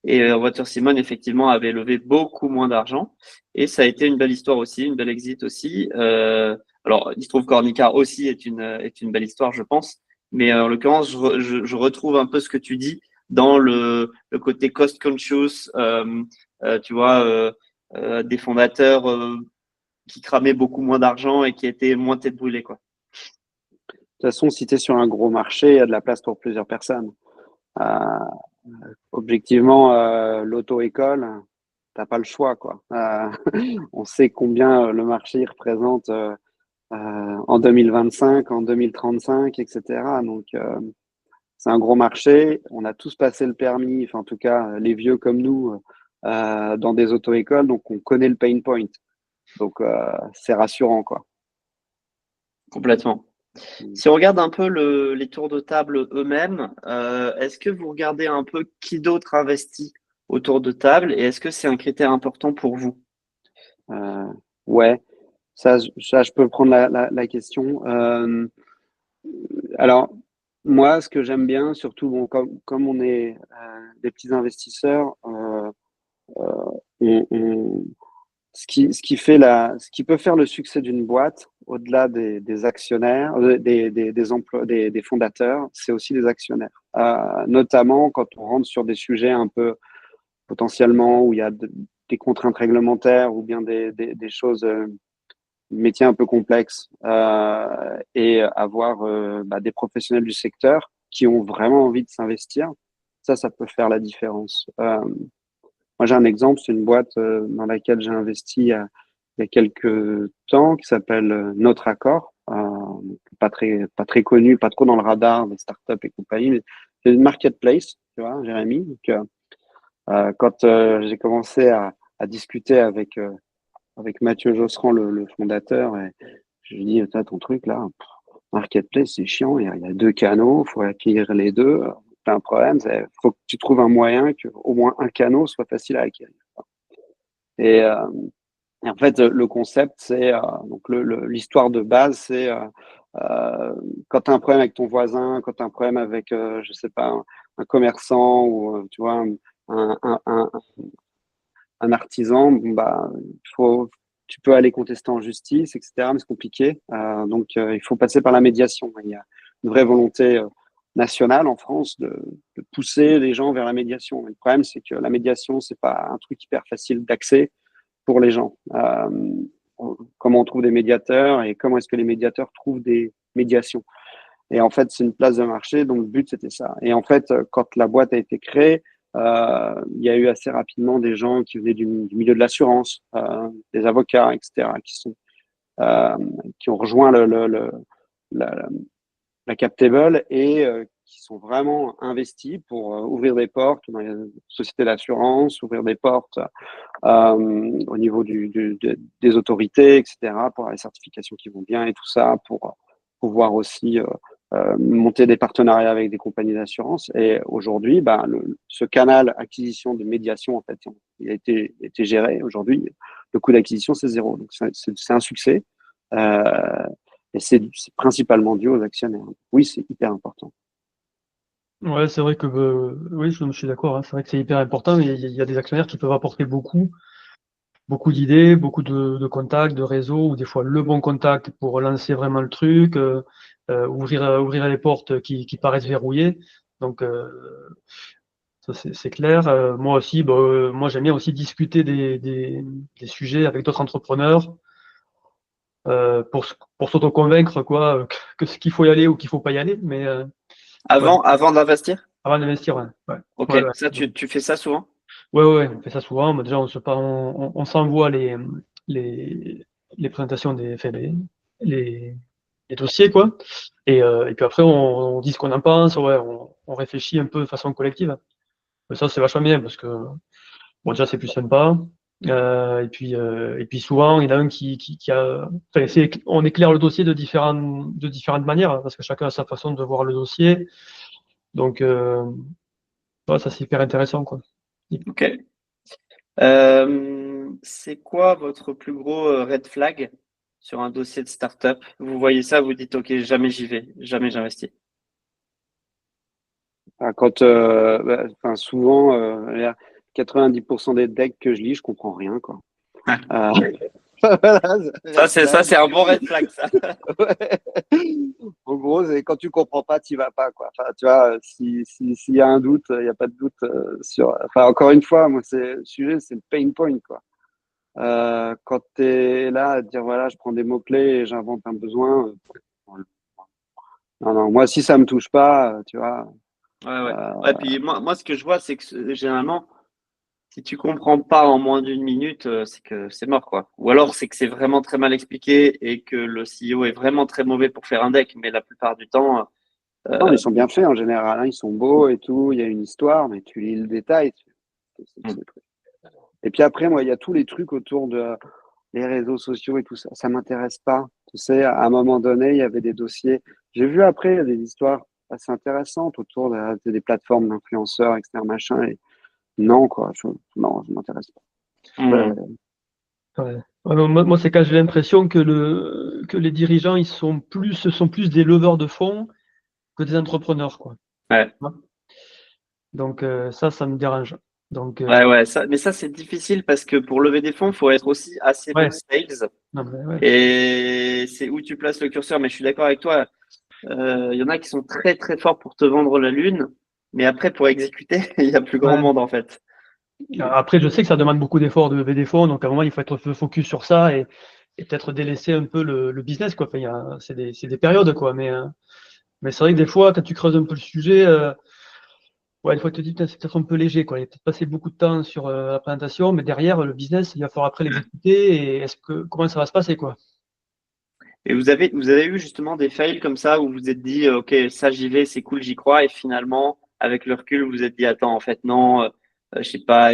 Speaker 1: Et En voiture Simone, effectivement, avait levé beaucoup moins d'argent. Et ça a été une belle histoire aussi, une belle exit aussi. Alors, il se trouve qu'Ornicar aussi est une belle histoire, je pense. Mais en l'occurrence, je retrouve un peu ce que tu dis dans le côté cost conscious. Tu vois, des fondateurs qui cramaient beaucoup moins d'argent et qui étaient moins tête brûlée, quoi.
Speaker 2: De toute façon, si tu es sur un gros marché, il y a de la place pour plusieurs personnes. Euh, Objectivement, l'auto-école, t'as pas le choix, quoi. On sait combien le marché il représente en 2025, en 2035, etc. Donc, c'est un gros marché. On a tous passé le permis, enfin, en tout cas, les vieux comme nous, dans des auto-écoles, donc on connaît le pain point. Donc, c'est rassurant, quoi.
Speaker 1: Complètement. Si on regarde un peu les tours de table eux-mêmes, est-ce que vous regardez un peu qui d'autre investit autour de table et est-ce que c'est un critère important pour vous?
Speaker 2: Euh, ouais, ça, je peux prendre la question. Alors, moi, ce que j'aime bien, surtout, bon, comme on est des petits investisseurs, on, ce qui peut faire le succès d'une boîte, au-delà des actionnaires, des fondateurs, c'est aussi des actionnaires. Notamment quand on rentre sur des sujets un peu potentiellement où il y a des contraintes réglementaires ou bien des choses, métiers un peu complexes, et avoir des professionnels du secteur qui ont vraiment envie de s'investir. Ça peut faire la différence. Moi, j'ai un exemple, c'est une boîte dans laquelle j'ai investi il y a quelques temps qui s'appelle Notre Accord. Pas très connu, pas trop dans le radar des startups et compagnie, mais c'est une marketplace, tu vois, Jérémy. Donc, quand j'ai commencé à discuter avec Mathieu Josserand, le fondateur, et je lui dis, t'as ton truc là, marketplace, c'est chiant, il y a deux canaux, il faut acquérir les deux. T'as un problème, il faut que tu trouves un moyen que au moins un canal soit facile à acquérir. Et, euh, et en fait, le concept, c'est donc l'histoire de base, c'est euh, quand tu as un problème avec ton voisin, quand tu as un problème avec, je sais pas, un commerçant ou tu vois un, un, un, un artisan, bon, bah, tu peux aller contester en justice, etc. Mais c'est compliqué. Donc, il faut passer par la médiation. Il y a une vraie volonté nationale en France de pousser les gens vers la médiation. Mais le problème, c'est que la médiation, c'est pas un truc hyper facile d'accès pour les gens. Comment on trouve des médiateurs et comment est-ce que les médiateurs trouvent des médiations. Et en fait, c'est une place de marché, donc le but, c'était ça. Et en fait, quand la boîte a été créée, il y a eu assez rapidement des gens qui venaient du milieu de l'assurance, des avocats, etc., euh, qui ont rejoint la, la Captable et qui sont vraiment investis pour ouvrir des portes dans les sociétés d'assurance, ouvrir des portes au niveau des autorités, etc., pour les certifications qui vont bien et tout ça, pour pouvoir aussi monter des partenariats avec des compagnies d'assurance. Et aujourd'hui, ce canal acquisition de médiation, en fait, il a été géré. Aujourd'hui, le coût d'acquisition, c'est zéro. Donc, c'est un succès. Et c'est principalement dû aux actionnaires. Oui, c'est hyper important.
Speaker 3: Ouais, c'est vrai que oui, je suis d'accord, hein. C'est vrai que c'est hyper important, mais il y a des actionnaires qui peuvent apporter beaucoup d'idées, beaucoup de contacts, de réseaux, ou des fois le bon contact pour lancer vraiment le truc, ouvrir les portes qui paraissent verrouillées. Donc, ça c'est clair. Moi aussi, moi j'aime bien aussi discuter des sujets avec d'autres entrepreneurs pour s'auto-convaincre quoi, que ce qu'il faut y aller ou qu'il faut pas y aller. Mais ouais,
Speaker 1: Avant d'investir?
Speaker 3: avant d'investir, ouais. Ouais,
Speaker 1: Ok,
Speaker 3: ouais, ouais.
Speaker 1: ça, tu fais ça souvent?
Speaker 3: Ouais, on fait ça souvent. Bah, déjà, on s'envoie les, les présentations enfin, les, les dossiers, quoi. Et puis après, on dit ce qu'on en pense, ouais, on réfléchit un peu de façon collective. Mais ça, c'est vachement bien parce que Bon, déjà, c'est plus sympa. Et puis souvent, il y en a un qui a. Enfin, on éclaire le dossier de différentes manières, hein, parce que chacun a sa façon de voir le dossier. Donc, ouais, ça, c'est hyper intéressant, quoi.
Speaker 1: Ok. C'est quoi votre plus gros red flag sur un dossier de startup? Vous voyez ça, vous dites, OK, jamais j'y vais, jamais j'investis.
Speaker 2: Quand, enfin, souvent, 90% des decks que je lis, je comprends rien, quoi.
Speaker 1: Ouais.
Speaker 2: Voilà,
Speaker 1: Ça, c'est un bon red flag, ça.
Speaker 2: ouais. En gros, c'est quand tu comprends pas, tu vas pas, quoi. Enfin, tu vois, s'il y a un doute, il n'y a pas de doute sur. Enfin, encore une fois, moi, le sujet, c'est le pain point, quoi. Quand tu es là à te dire, voilà, je prends des mots-clés et j'invente un besoin. Non, non, moi, si ça me touche pas, tu vois.
Speaker 1: Ouais, ouais.
Speaker 2: euh,
Speaker 1: Ouais, puis moi, ce que je vois, c'est que généralement, si tu comprends pas en moins d'une minute, c'est que c'est mort, quoi. Ou alors, c'est que c'est vraiment très mal expliqué et que le CEO est vraiment très mauvais pour faire un deck. Mais la plupart du temps,
Speaker 2: Non, ils sont bien faits en général, hein, ils sont beaux et tout, il y a une histoire, mais tu lis le détail.
Speaker 1: mm,
Speaker 2: Et puis après, moi, il y a tous les trucs autour de les réseaux sociaux et tout ça. Ça m'intéresse pas. Tu sais, à un moment donné, il y avait des dossiers. J'ai vu après il y a des histoires assez intéressantes autour des plateformes d'influenceurs, etc. Machin. Et non, quoi. Non, je m'intéresse pas.
Speaker 1: mm.
Speaker 3: Ouais. Ouais, moi, c'est quand j'ai l'impression que les dirigeants, ce sont plus des leveurs de fonds que des entrepreneurs, quoi.
Speaker 1: Ouais.
Speaker 3: Donc, ça me dérange. Donc,
Speaker 1: Ouais, ouais, mais ça, c'est difficile parce que pour lever des fonds, il faut être aussi assez bon
Speaker 3: ouais,
Speaker 1: sales.
Speaker 3: non, mais ouais.
Speaker 1: Et c'est où tu places le curseur. Mais je suis d'accord avec toi. Il y en a qui sont très, très forts pour te vendre la lune. Mais après, pour exécuter, il y a plus grand
Speaker 3: Ouais.
Speaker 1: monde, en fait.
Speaker 3: Après, je sais que ça demande beaucoup d'efforts de lever des fonds, donc à un moment, il faut être focus sur ça et peut-être délaisser un peu le business, quoi. Enfin, c'est des périodes, quoi. Mais c'est vrai que des fois, quand tu creuses un peu le sujet, ouais, des fois, tu te dis, putain, c'est peut-être un peu léger, quoi. Il a peut-être passé beaucoup de temps sur la présentation, mais derrière, le business, il va falloir après l'exécuter et comment ça va se passer, quoi.
Speaker 1: Et vous avez eu justement des fails comme ça où vous vous êtes dit, OK, ça, j'y vais, c'est cool, j'y crois. Et finalement, avec le recul, vous vous êtes dit, attends, en fait, non, je sais pas,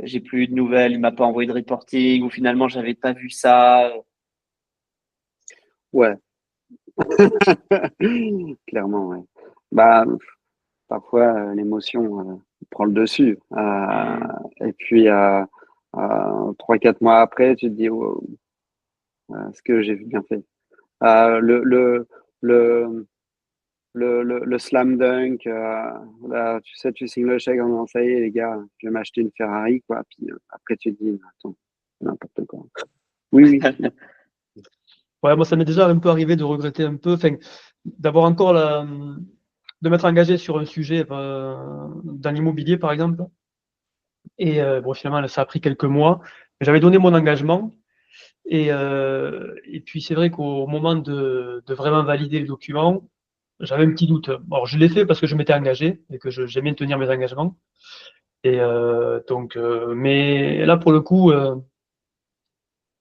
Speaker 1: j'ai plus eu de nouvelles, il m'a pas envoyé de reporting, ou finalement, j'avais pas vu ça.
Speaker 2: Ouais, clairement, ouais. Bah, parfois, l'émotion prend le dessus.
Speaker 1: Hmm.
Speaker 2: Et puis, 3, 4 mois après, tu te dis, wow, est-ce que j'ai bien fait? Euh, le, le, le, le slam dunk, là, tu sais, tu signes le chèque en disant, ça y est, les gars, je vais m'acheter une Ferrari, quoi. Puis après, tu te dis, attends, c'est n'importe quoi. Oui, oui.
Speaker 3: Ouais, moi, ça m'est déjà un peu arrivé de regretter un peu, enfin, d'avoir encore de m'être engagé sur un sujet dans l'immobilier, par exemple. Et bon, finalement, ça a pris quelques mois. J'avais donné mon engagement. Et puis, c'est vrai qu'au moment de vraiment valider le document, j'avais un petit doute. Alors, je l'ai fait parce que je m'étais engagé et que j'aimais tenir mes engagements. Mais là, pour le coup,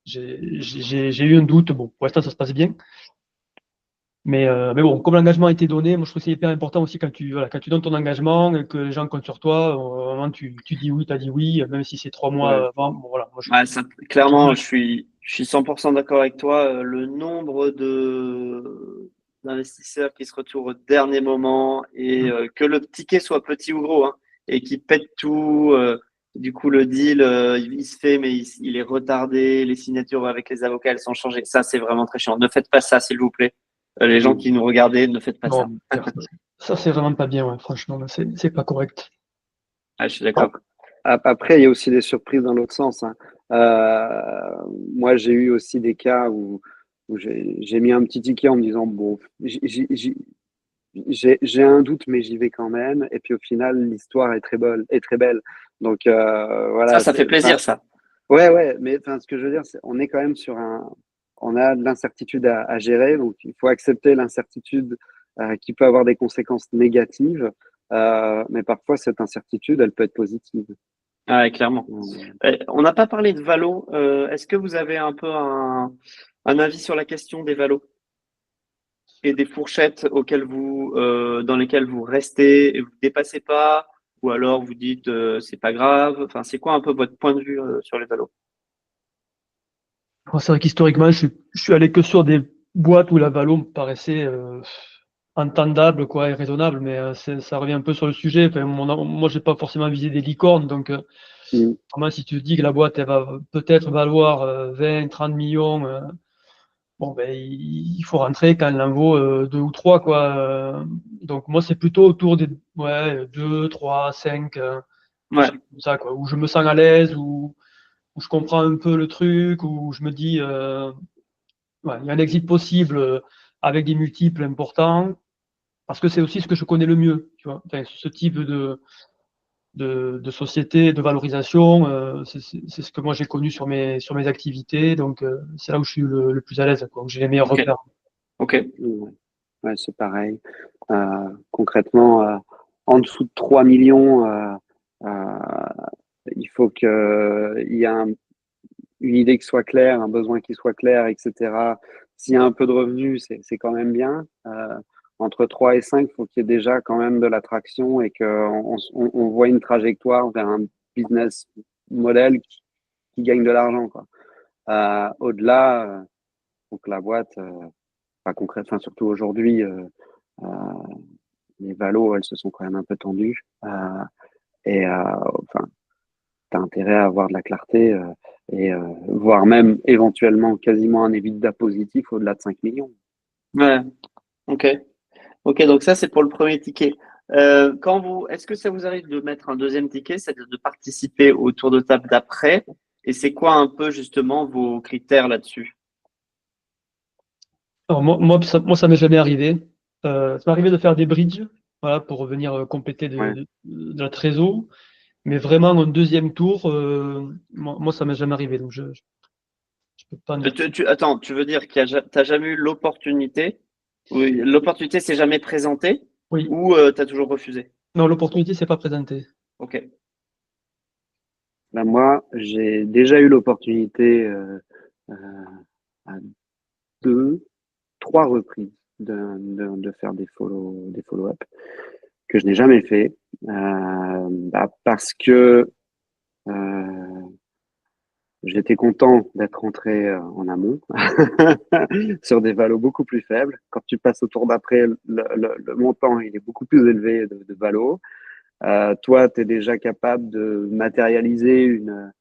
Speaker 3: j'ai eu un doute. Bon, pour l'instant, ça se passe bien. Mais bon, comme l'engagement a été donné, moi je trouve que c'est hyper important aussi voilà, quand tu donnes ton engagement et que les gens comptent sur toi, au moment tu dis oui, tu as dit oui, même si c'est 3 mois
Speaker 2: Ouais.
Speaker 3: avant. Bon, voilà, moi,
Speaker 1: Ouais, ça, clairement, je suis 100% d'accord avec toi. Le nombre d'investisseurs qui se retrouvent au dernier moment et que le ticket soit petit ou gros, hein, et qui pètent tout. Du coup, le deal, il se fait, mais il est retardé. Les signatures avec les avocats, elles sont changées. Ça, c'est vraiment très chiant. Ne faites pas ça, s'il vous plaît. Les gens
Speaker 2: Mm.
Speaker 1: qui nous regardez, ne faites pas ça.
Speaker 3: non, ça c'est vraiment pas bien, ouais, franchement, là, c'est pas correct.
Speaker 1: Ah, je suis d'accord.
Speaker 2: Après, il y a aussi des surprises dans l'autre sens, hein. Moi, j'ai eu aussi des cas où j'ai mis un petit ticket en me disant, bon, j'ai un doute, mais j'y vais quand même. Et puis au final, l'histoire est très belle. Donc voilà,
Speaker 1: Ça fait plaisir, ça.
Speaker 2: ouais, ouais. Mais enfin, ce que je veux dire, c'est on est quand même on a de l'incertitude à gérer. Donc il faut accepter l'incertitude qui peut avoir des conséquences négatives. Mais parfois, cette incertitude, elle peut être positive.
Speaker 1: Ah ouais, clairement.
Speaker 2: Euh,
Speaker 1: On n'a pas parlé de Valo. Est-ce que vous avez un peu un avis sur la question des Valos et des fourchettes dans lesquelles vous restez et vous dépassez pas, ou alors vous dites c'est pas grave? Enfin, c'est quoi un peu votre point de vue sur les valos?
Speaker 3: Bon, c'est vrai qu'historiquement, je suis allé que sur des boîtes où la valo me paraissait entendable quoi, et raisonnable, mais ça revient un peu sur le sujet. Enfin, moi, j'ai pas forcément visé des licornes, donc
Speaker 2: Mm.
Speaker 3: vraiment, si tu te dis que la boîte, elle va peut-être valoir 20, 30 millions, bon, ben, il faut rentrer quand elle en vaut 2 ou 3, quoi. Donc, moi, c'est plutôt autour des ouais, 2, 3, 5, des
Speaker 1: Ouais,
Speaker 3: trucs comme ça, quoi, où je me sens à l'aise, où je comprends un peu le truc, où je me dis, ouais, il y a un exit possible avec des multiples importants, parce que c'est aussi ce que je connais le mieux, tu vois. Enfin, ce type de société, de valorisation, c'est ce que moi j'ai connu sur mes activités, donc c'est là où je suis le plus à l'aise, quoi, où j'ai les meilleurs
Speaker 1: ok,
Speaker 3: repères.
Speaker 1: ok.
Speaker 2: Ouais, ouais, c'est pareil. Concrètement, en dessous de 3 millions, euh, il faut qu'il y ait une idée qui soit claire, un besoin qui soit clair, etc. S'il y a un peu de revenus, c'est quand même bien. Entre 3 et 5, il faut qu'il y ait déjà quand même de l'attraction et qu'on voit une trajectoire vers un business model qui gagne de l'argent, quoi. Au-delà, faut que la boîte, pas concrète, enfin, surtout aujourd'hui, euh, les valos, elles se sont quand même un peu tendues. Enfin, tu as intérêt à avoir de la clarté voire même éventuellement quasiment un EBITDA positif au-delà de 5 millions.
Speaker 1: Ouais, ok. Ok, donc ça, c'est pour le premier ticket. Est-ce que ça vous arrive de mettre un deuxième ticket, c'est-à-dire de participer au tour de table d'après? Et c'est quoi un peu justement vos critères là-dessus?
Speaker 3: Alors moi, ça m'est jamais arrivé. Ça m'est arrivé de faire des bridges, voilà, pour venir compléter
Speaker 2: Ouais.
Speaker 3: de la trésor, mais vraiment un deuxième tour, moi, ça m'est jamais arrivé, donc je peux pas en dire plus.
Speaker 1: Attends, tu veux dire t'as jamais eu l'opportunité, oui, l'opportunité s'est jamais présentée
Speaker 3: Oui,
Speaker 1: ou t'as toujours refusé?
Speaker 3: non, l'opportunité s'est pas présentée.
Speaker 1: Ok,
Speaker 2: Bah, moi, j'ai déjà eu l'opportunité euh, à deux, trois reprises de faire des follow-up que je n'ai jamais fait parce que euh, j'étais content d'être rentré en amont sur des valos beaucoup plus faibles. Quand tu passes au tour d'après, le montant il est beaucoup plus élevé de valos. Toi, tu es déjà capable de matérialiser une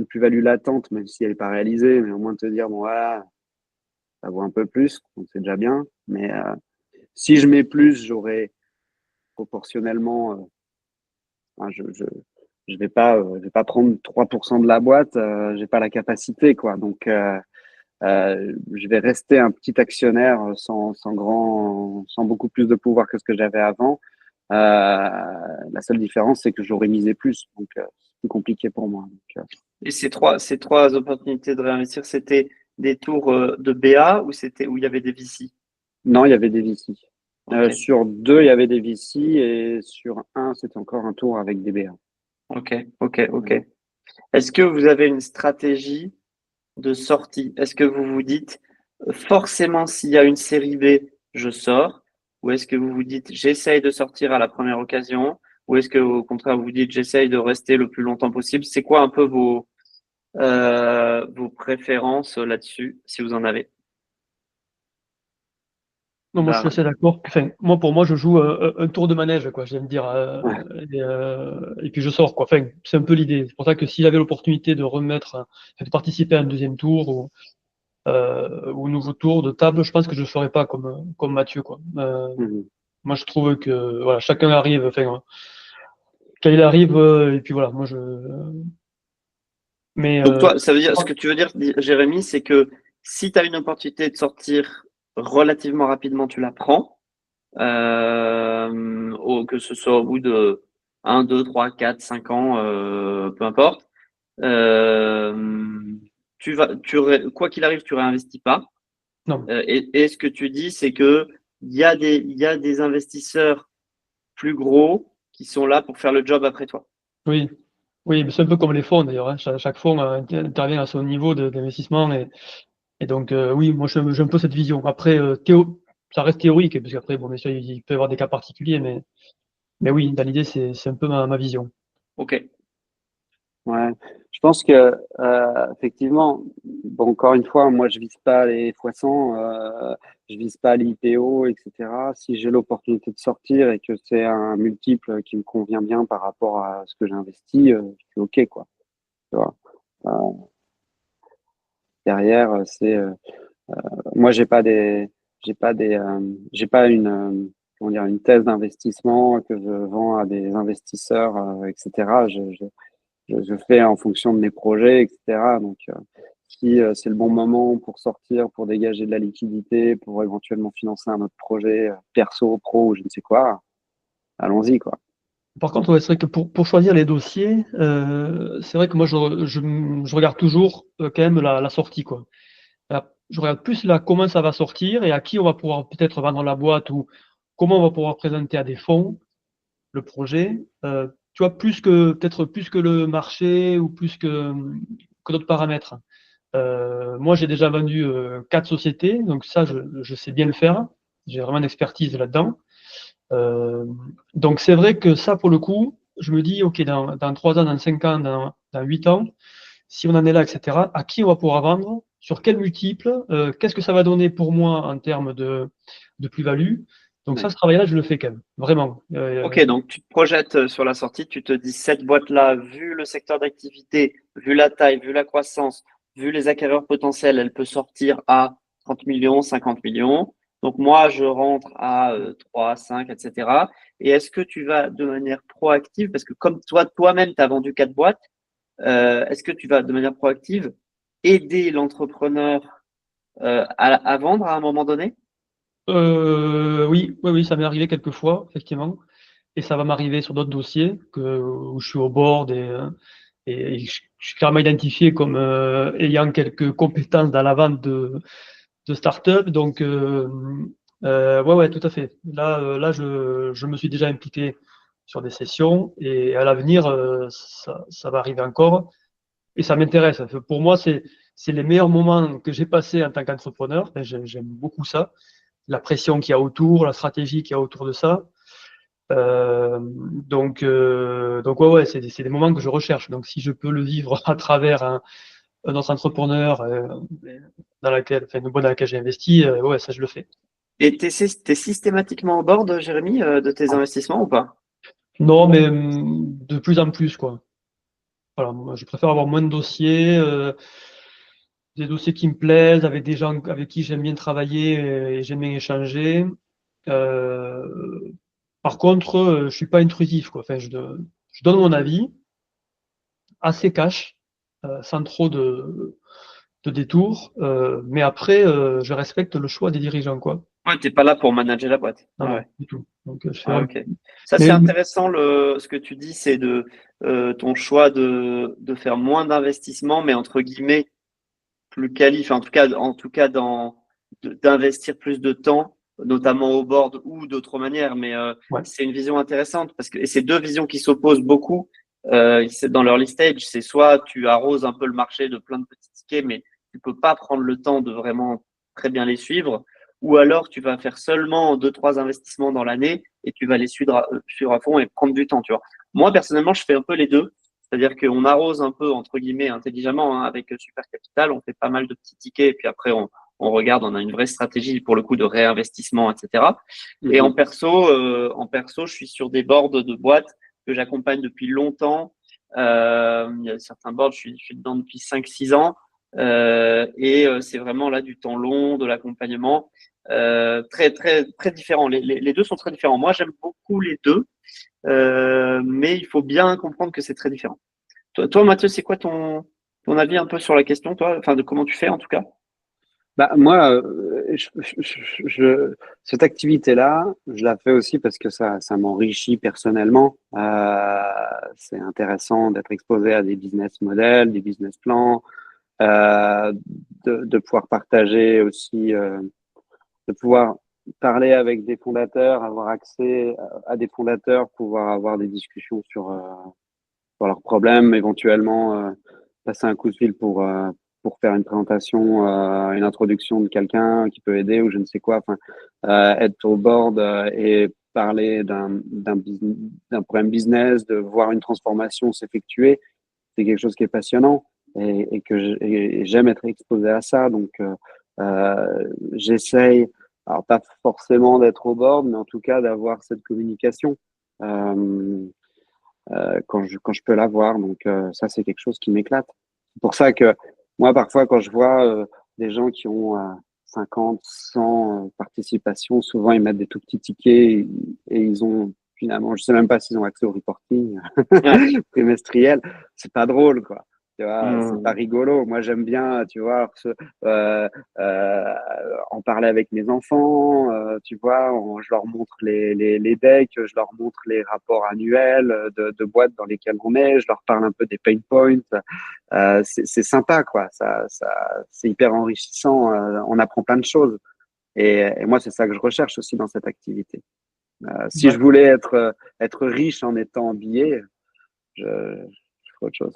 Speaker 2: plus-value latente, même si elle n'est pas réalisée, mais au moins de te dire, bon, voilà, ça vaut un peu plus, donc c'est déjà bien. Mais si je mets plus, j'aurai proportionnellement, enfin, je vais pas prendre 3% de la boîte, j'ai pas la capacité, quoi. Donc, je vais rester un petit actionnaire sans beaucoup plus de pouvoir que ce que j'avais avant. La seule différence, c'est que j'aurais misé plus, donc c'est plus compliqué pour moi. Donc,
Speaker 1: et ces trois opportunités de réinvestir, c'était des tours de BA ou c'était où il y avait des VC?
Speaker 2: non, il y avait des VC.
Speaker 1: Ok,
Speaker 2: Sur deux, il y avait des VC et sur un, c'était encore un tour avec des BA.
Speaker 1: ok, ok, ok. Est-ce que vous avez une stratégie de sortie? Est-ce que vous vous dites forcément s'il y a une série B, je sors? Ou est-ce que vous vous dites j'essaye de sortir à la première occasion? Ou est-ce que au contraire vous vous dites j'essaye de rester le plus longtemps possible? C'est quoi un peu vos préférences là-dessus, si vous en avez?
Speaker 3: Non, moi je suis
Speaker 1: Bah,
Speaker 3: assez d'accord. Enfin, moi pour moi je joue un tour de manège, quoi, j'aime dire,
Speaker 2: Ouais.
Speaker 3: et puis je sors, quoi. Enfin, c'est un peu l'idée. C'est pour ça que s'il avait l'opportunité de de participer à un deuxième tour ou un nouveau tour de table, je pense que je ne ferais pas comme Mathieu, quoi.
Speaker 2: Mhm.
Speaker 3: Moi je trouve que voilà, chacun arrive, enfin, quand il arrive, et puis voilà, mais
Speaker 1: donc toi, ça veut dire, ce que tu veux dire, Jérémy, c'est que si tu as une opportunité de sortir relativement rapidement, tu la prends, que ce soit au bout de 1, 2, 3, 4, 5 ans, peu importe. Euh, quoi qu'il arrive, tu réinvestis pas.
Speaker 3: non,
Speaker 1: Et ce que tu dis, c'est que il y a des investisseurs plus gros qui sont là pour faire le job après toi.
Speaker 3: oui. Oui, mais c'est un peu comme les fonds d'ailleurs, hein. Chaque fonds intervient à son niveau d'investissement et donc oui, moi j'ai un peu cette vision. Après, ça reste théorique, parce qu'après, bon, bien sûr, il peut y avoir des cas particuliers, Mais oui, dans l'idée, c'est un peu ma vision.
Speaker 1: Ok.
Speaker 2: Ouais, je pense que effectivement, bon, encore une fois, moi je vise pas les fois 100, je vise pas l'IPO, etc. Si j'ai l'opportunité de sortir et que c'est un multiple qui me convient bien par rapport à ce que j'ai investi, je suis ok quoi. Tu vois. Euh, Derrière, moi j'ai pas une comment dire une thèse d'investissement que je vends à des investisseurs, etc. Je fais en fonction de mes projets, etc. Donc, si c'est le bon moment pour sortir, pour dégager de la liquidité, pour éventuellement financer un autre projet perso, pro ou je ne sais quoi, allons-y, quoi.
Speaker 3: Par contre, ouais, c'est vrai que pour choisir les dossiers, c'est vrai que moi, je regarde toujours quand même la sortie, quoi. Je regarde plus là comment ça va sortir et à qui on va pouvoir peut-être vendre la boîte ou comment on va pouvoir présenter à des fonds le projet. Tu vois, peut-être plus que le marché ou plus que d'autres paramètres. Moi, j'ai déjà vendu 4 sociétés, donc ça, je sais bien le faire. J'ai vraiment une expertise là-dedans. Euh, donc c'est vrai que ça, pour le coup, je me dis, OK, dans 3 ans, dans 5 ans, dans 8 ans, si on en est là, etc., à qui on va pouvoir vendre, sur quel multiple, qu'est-ce que ça va donner pour moi en termes de plus-value. Donc ça,
Speaker 2: Ouais.
Speaker 3: ce travail-là, je le fais quand même, vraiment.
Speaker 1: Ok, donc tu te projettes sur la sortie, tu te dis cette boîte-là, vu le secteur d'activité, vu la taille, vu la croissance, vu les acquéreurs potentiels, elle peut sortir à 30 millions, 50 millions. Donc moi, je rentre à 3, 5, etc. Et est-ce que tu vas de manière proactive, parce que comme toi-même, tu as vendu 4 boîtes, est-ce que tu vas de manière proactive aider l'entrepreneur à vendre à un moment donné?
Speaker 3: Oui, oui, oui, ça m'est arrivé quelques fois, effectivement. Et ça va m'arriver sur d'autres dossiers où je suis au board et je suis clairement identifié comme ayant quelques compétences dans la vente de start-up. Donc, ouais, ouais, tout à fait. Là je me suis déjà impliqué sur des sessions et à l'avenir, ça va arriver encore et ça m'intéresse. Pour moi, c'est les meilleurs moments que j'ai passés en tant qu'entrepreneur. Et j'aime beaucoup ça. La pression qu'il y a autour, la stratégie qu'il y a autour de ça. Donc ouais, ouais, c'est des moments que je recherche. Donc, si je peux le vivre à travers un autre entrepreneur enfin, une boîte dans laquelle j'ai investi, ouais, ça, je le fais.
Speaker 1: Et t'es systématiquement au board, Jérémy, de tes investissements ou pas?
Speaker 3: Non, mais de plus en plus, quoi. Voilà, moi, je préfère avoir moins de dossiers, des dossiers qui me plaisent, avec des gens avec qui j'aime bien travailler et j'aime bien échanger. Euh, Par contre, je suis pas intrusif, quoi. Enfin, je donne mon avis assez cash, sans trop de détours, mais après, je respecte le choix des dirigeants, quoi.
Speaker 1: Ouais, t'es pas là pour manager la boîte.
Speaker 3: Non,
Speaker 1: Ouais,
Speaker 3: non,
Speaker 1: ouais.
Speaker 3: du tout. Donc, je fais
Speaker 1: Ouais,
Speaker 3: vraiment.
Speaker 1: ok. Ça, c'est
Speaker 3: Mais
Speaker 1: intéressant, ce que tu dis, c'est de ton choix de faire moins d'investissements, mais entre guillemets, plus quali, enfin, en tout cas d'investir plus de temps, notamment au board ou d'autres manières. Mais
Speaker 3: ouais,
Speaker 1: c'est une vision intéressante parce que et c'est deux visions qui s'opposent beaucoup. C'est dans l'early stage, c'est soit tu arroses un peu le marché de plein de petits tickets, mais tu peux pas prendre le temps de vraiment très bien les suivre, ou alors tu vas faire seulement 2, 3 investissements dans l'année et tu vas les suivre à fond et prendre du temps, tu vois. Moi, personnellement, je fais un peu les deux. C'est-à-dire qu'on arrose un peu, entre guillemets, intelligemment, hein, avec Super Capital. On fait pas mal de petits tickets et puis après, on regarde, on a une vraie stratégie pour le coup de réinvestissement, etc. Et
Speaker 2: Mhm.
Speaker 1: en perso, je suis sur des boards de boîtes que j'accompagne depuis longtemps. Il y a certains boards, je suis dedans depuis 5, 6 ans. C'est vraiment là du temps long, de l'accompagnement. Très, très, très différent. Les deux sont très différents. Moi, j'aime beaucoup les deux. Mais il faut bien comprendre que c'est très différent. Toi, Mathieu, c'est quoi ton avis un peu sur la question, toi? Enfin, de comment tu fais en tout cas?
Speaker 2: Bah, moi, cette activité-là, je la fais aussi parce que ça m'enrichit personnellement. C'est intéressant d'être exposé à des business models, des business plans, euh, de pouvoir partager aussi, de pouvoir parler avec des fondateurs, avoir accès à des fondateurs, pouvoir avoir des discussions sur leurs problèmes, éventuellement passer un coup de fil pour faire une présentation, une introduction de quelqu'un qui peut aider ou je ne sais quoi. Enfin, être au board et parler d'un problème business, de voir une transformation s'effectuer, c'est quelque chose qui est passionnant et j'aime être exposé à ça. Donc, j'essaye, alors pas forcément d'être au bord, mais en tout cas d'avoir cette communication quand je peux l'avoir. Donc, ça, c'est quelque chose qui m'éclate. C'est pour ça que moi, parfois, quand je vois des gens qui ont 50, 100 participations, souvent ils mettent des tout petits tickets et ils ont finalement, je sais même pas s'ils ont accès au reporting
Speaker 1: Ouais.
Speaker 2: trimestriel. C'est pas drôle, quoi. Tu vois, c'est pas
Speaker 1: Hmm.
Speaker 2: rigolo. Moi, j'aime bien, tu vois, euh, euh, en parler avec mes enfants. Tu vois, je leur montre les decks, je leur montre les rapports annuels de boîtes dans lesquelles on est. Je leur parle un peu des pain points. C'est sympa, quoi. C'est hyper enrichissant. On apprend plein de choses. Et moi, c'est ça que je recherche aussi dans cette activité. Si
Speaker 3: Ouais.
Speaker 2: je voulais être riche en étant billet, je ferais autre chose.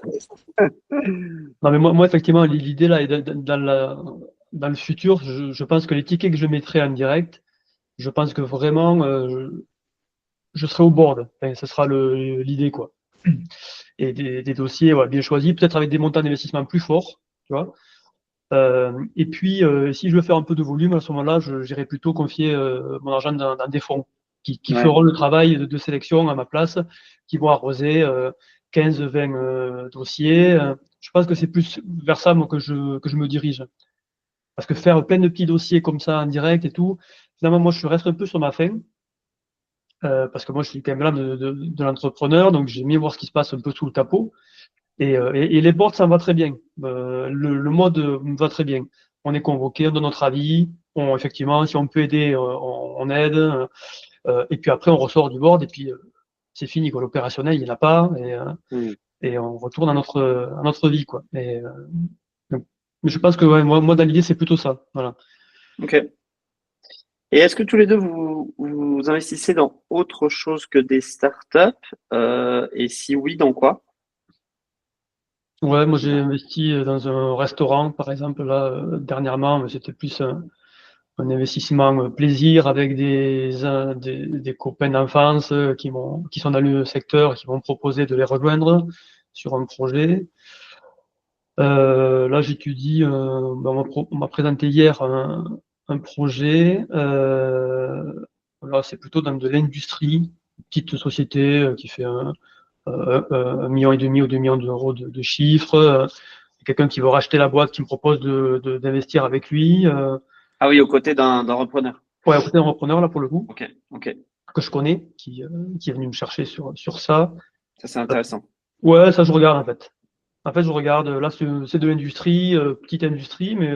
Speaker 3: Non, mais moi, effectivement, l'idée là est dans le futur. Je pense que les tickets que je mettrai en direct, je pense que vraiment, je serai au board. Enfin, ce sera l'idée, quoi. Et des dossiers ouais, bien choisis, peut-être avec des montants d'investissement plus forts, tu vois. Et puis, si je veux faire un peu de volume, à ce moment-là, j'irai plutôt confier mon argent dans des fonds qui
Speaker 2: Ouais.
Speaker 3: feront le travail de sélection à ma place, qui vont arroser 15-20 dossiers. Je pense que c'est plus vers ça moi, que je me dirige. Parce que faire plein de petits dossiers comme ça en direct et tout, finalement, moi, je reste un peu sur ma faim. Parce que moi, je suis quand même là de l'entrepreneur, donc j'ai mis voir ce qui se passe un peu sous le capot. Et les boards, ça me va très bien. Le mode me va très bien. On est convoqué, on donne notre avis. Effectivement, si on peut aider, on aide. Et puis après, on ressort du board et puis c'est fini. Quoi. L'opérationnel, il n'y en a pas.
Speaker 2: Mm.
Speaker 3: Et on retourne à notre vie. Quoi. Donc, mais je pense que ouais, moi, dans l'idée, c'est plutôt ça. Voilà.
Speaker 1: Ok. Et est-ce que tous les deux, vous investissez dans autre chose que des startups? Et si oui, dans quoi?
Speaker 3: Ouais, moi, j'ai investi dans un restaurant, par exemple, là, dernièrement, mais c'était plus un investissement plaisir avec des copains d'enfance qui sont dans le secteur, qui m'ont proposé de les rejoindre sur un projet. Là, j'étudie, ben, on m'a présenté hier un projet. Là, c'est plutôt dans de l'industrie, une petite société qui fait 1,5 million ou 2 millions d'euros de chiffre. Quelqu'un qui veut racheter la boîte, qui me propose d'investir avec lui.
Speaker 1: Ah oui, aux côtés d'un repreneur.
Speaker 3: Ouais, un repreneur là pour le coup.
Speaker 1: Ok, ok.
Speaker 3: Que je connais, qui est venu me chercher sur ça.
Speaker 1: Ça, c'est intéressant.
Speaker 3: Ouais, ça je regarde en fait. En fait, je regarde, là c'est de l'industrie, petite industrie, mais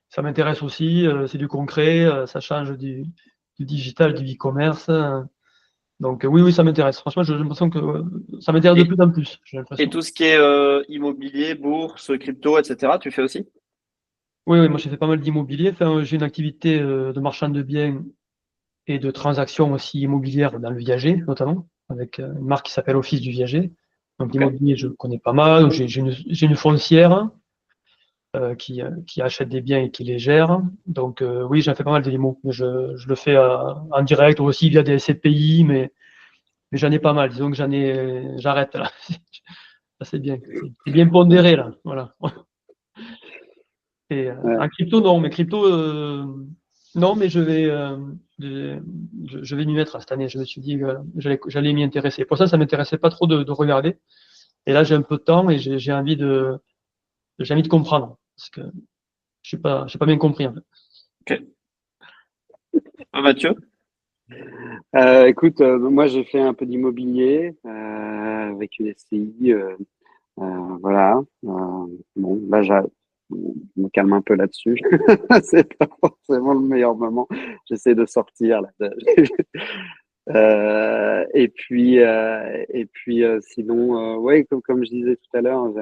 Speaker 3: ça m'intéresse aussi, c'est du concret, ça change du digital, du e-commerce. Donc oui, oui, ça m'intéresse. Franchement, j'ai l'impression que ça m'intéresse de
Speaker 1: Et,
Speaker 3: plus en plus, j'ai
Speaker 1: et
Speaker 3: l'impression.
Speaker 1: tout ce qui est immobilier, bourse, crypto, etc., tu fais aussi?
Speaker 3: Oui, oui, moi j'ai fait pas mal d'immobilier. Enfin, j'ai une activité de marchand de biens et de transactions aussi immobilières dans le viager, notamment, avec une marque qui s'appelle Office du Viager. Donc
Speaker 1: Ok.
Speaker 3: l'immobilier, je connais pas mal. Donc, j'ai une foncière qui achète des biens et qui les gère. Donc oui, j'en fais pas mal de l'immo. Je le fais en direct ou aussi via des SCPI, mais j'en ai pas mal. Disons que j'arrête là. Ça, c'est bien. C'est bien
Speaker 2: Ouais.
Speaker 3: pondéré là. Voilà. Et
Speaker 2: Ouais.
Speaker 3: en crypto, non, mais crypto, non, mais je, je vais m'y mettre cette année. Je me suis dit que j'allais m'y intéresser. Pour ça, ça m'intéressait pas trop de regarder. Et là, j'ai un peu de temps et j'ai envie de comprendre. Parce que j'ai pas bien compris, en fait.
Speaker 1: Ok. Ah, Mathieu?
Speaker 2: Écoute, moi j'ai fait un peu d'immobilier avec une SCI. Voilà. Bon, là, je me calme un peu là-dessus. C'est pas forcément le meilleur moment. J'essaie de sortir là. Sinon, ouais, comme je disais tout à l'heure,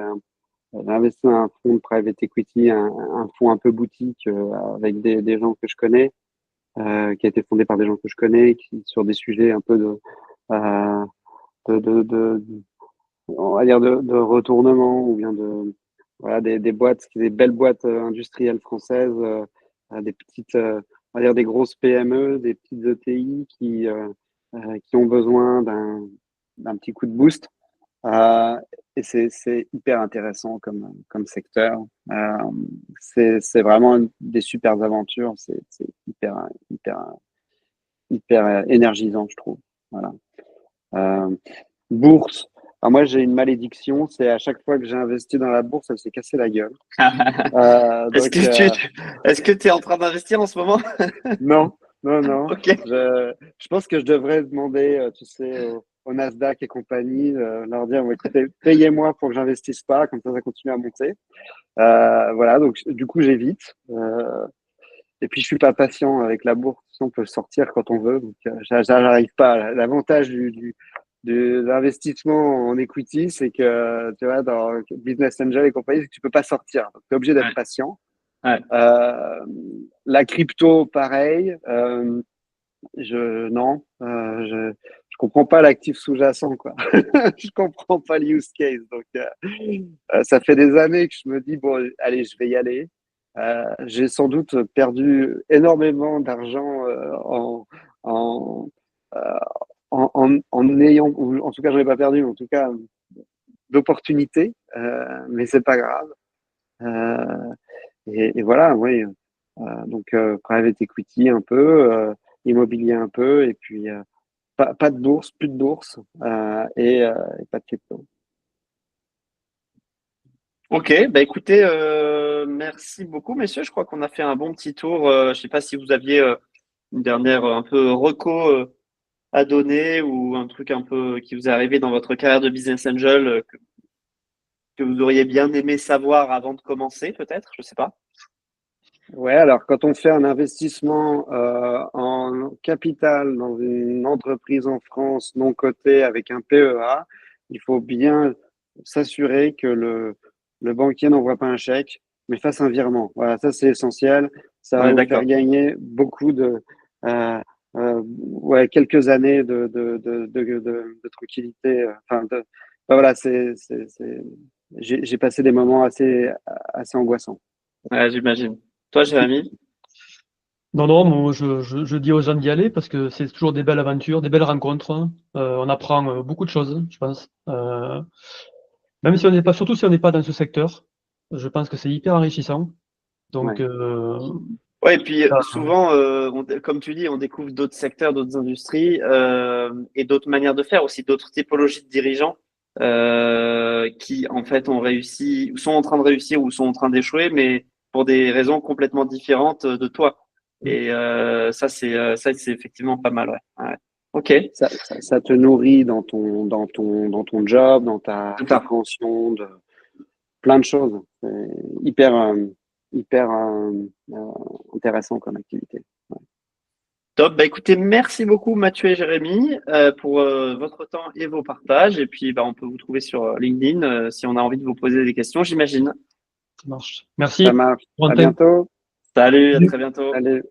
Speaker 2: j'ai investi dans un fonds de private equity, un fonds un peu boutique avec des gens que je connais, qui a été fondé par des gens que je connais, sur des sujets un peu euh, de on va dire de retournement ou bien de voilà des boîtes, des belles boîtes industrielles françaises, des petites, on va dire des grosses PME, des petites ETI qui ont besoin d'un petit coup de boost. Et c'est hyper intéressant comme secteur. C'est vraiment des super aventures. C'est hyper énergisant, je trouve. Voilà. Bourse. Alors moi, j'ai une malédiction, c'est à chaque fois que j'ai investi dans la bourse, elle s'est cassée la gueule.
Speaker 1: Est-ce que tu es en train d'investir en ce moment?
Speaker 2: Non, non.
Speaker 1: Ok.
Speaker 2: Je pense que je devrais demander, tu sais, au Nasdaq et compagnie, leur dire, écoutez, payez-moi pour que j'investisse pas, comme ça continue à monter. Voilà, donc du coup, j'évite. Et puis, je suis pas patient avec la bourse. On peut sortir quand on veut. Donc, j'arrive pas. L'avantage de l'investissement en equity, c'est que, tu vois, dans Business Angel et compagnie, c'est que tu peux pas sortir. Donc, tu es obligé d'être patient.
Speaker 1: Ouais.
Speaker 2: La crypto, pareil. Je comprends pas l'actif sous-jacent, quoi. Je comprends pas le use case. Donc, ça fait des années que je me dis, bon, allez, je vais y aller. J'ai sans doute perdu énormément d'argent en, euh, en ayant, ou en tout cas, je n'ai pas perdu, mais en tout cas, d'opportunités, mais c'est pas grave. Et voilà, oui. Donc, private equity un peu, immobilier un peu, et puis pas de bourse, plus de bourse, et pas de crypto.
Speaker 1: Ok, bah écoutez, merci beaucoup, messieurs. Je crois qu'on a fait un bon petit tour. Je ne sais pas si vous aviez une dernière un peu reco à donner ou un truc un peu qui vous est arrivé dans votre carrière de business angel que vous auriez bien aimé savoir avant de commencer, peut-être, je sais pas.
Speaker 2: Ouais, alors quand on fait un investissement en capital dans une entreprise en France non cotée avec un PEA, il faut bien s'assurer que le banquier n'envoie pas un chèque, mais fasse un virement. Voilà, ça c'est essentiel. Ça
Speaker 1: On
Speaker 2: va
Speaker 1: est
Speaker 2: vous faire
Speaker 1: d'accord.
Speaker 2: gagner beaucoup ouais, quelques années de tranquillité. Voilà, j'ai passé des moments assez angoissants.
Speaker 1: Ouais, j'imagine. Toi, Jérémy?
Speaker 3: Non, moi, je dis aux gens d'y aller parce que c'est toujours des belles aventures, des belles rencontres, hein. On apprend beaucoup de choses, je pense. Même si on n'est pas, surtout si on n'est pas dans ce secteur, je pense que c'est hyper enrichissant. Donc,
Speaker 2: Ouais.
Speaker 1: Ouais, et puis
Speaker 3: ça-
Speaker 1: souvent, comme tu dis, on découvre d'autres secteurs, d'autres industries et d'autres manières de faire aussi, d'autres typologies de dirigeants qui en fait ont réussi, ou sont en train de réussir ou sont en train d'échouer, mais pour des raisons complètement différentes de toi. Et ça, c'est effectivement pas mal, ouais. Ouais. Ok,
Speaker 2: Ça te nourrit dans ton job, dans ta
Speaker 1: c'est ça.
Speaker 2: compréhension de plein de choses. C'est hyper, hyper intéressant comme activité. Ouais.
Speaker 1: Top. Bah écoutez, merci beaucoup Mathieu et Jérémy pour votre temps et vos partages. Et puis, bah, on peut vous trouver sur LinkedIn si on a envie de vous poser des questions, j'imagine.
Speaker 3: ça marche.
Speaker 2: Ça
Speaker 3: Merci,
Speaker 2: marche. À
Speaker 3: Valentin.
Speaker 2: bientôt.
Speaker 1: Salut, à très bientôt.
Speaker 2: Allez.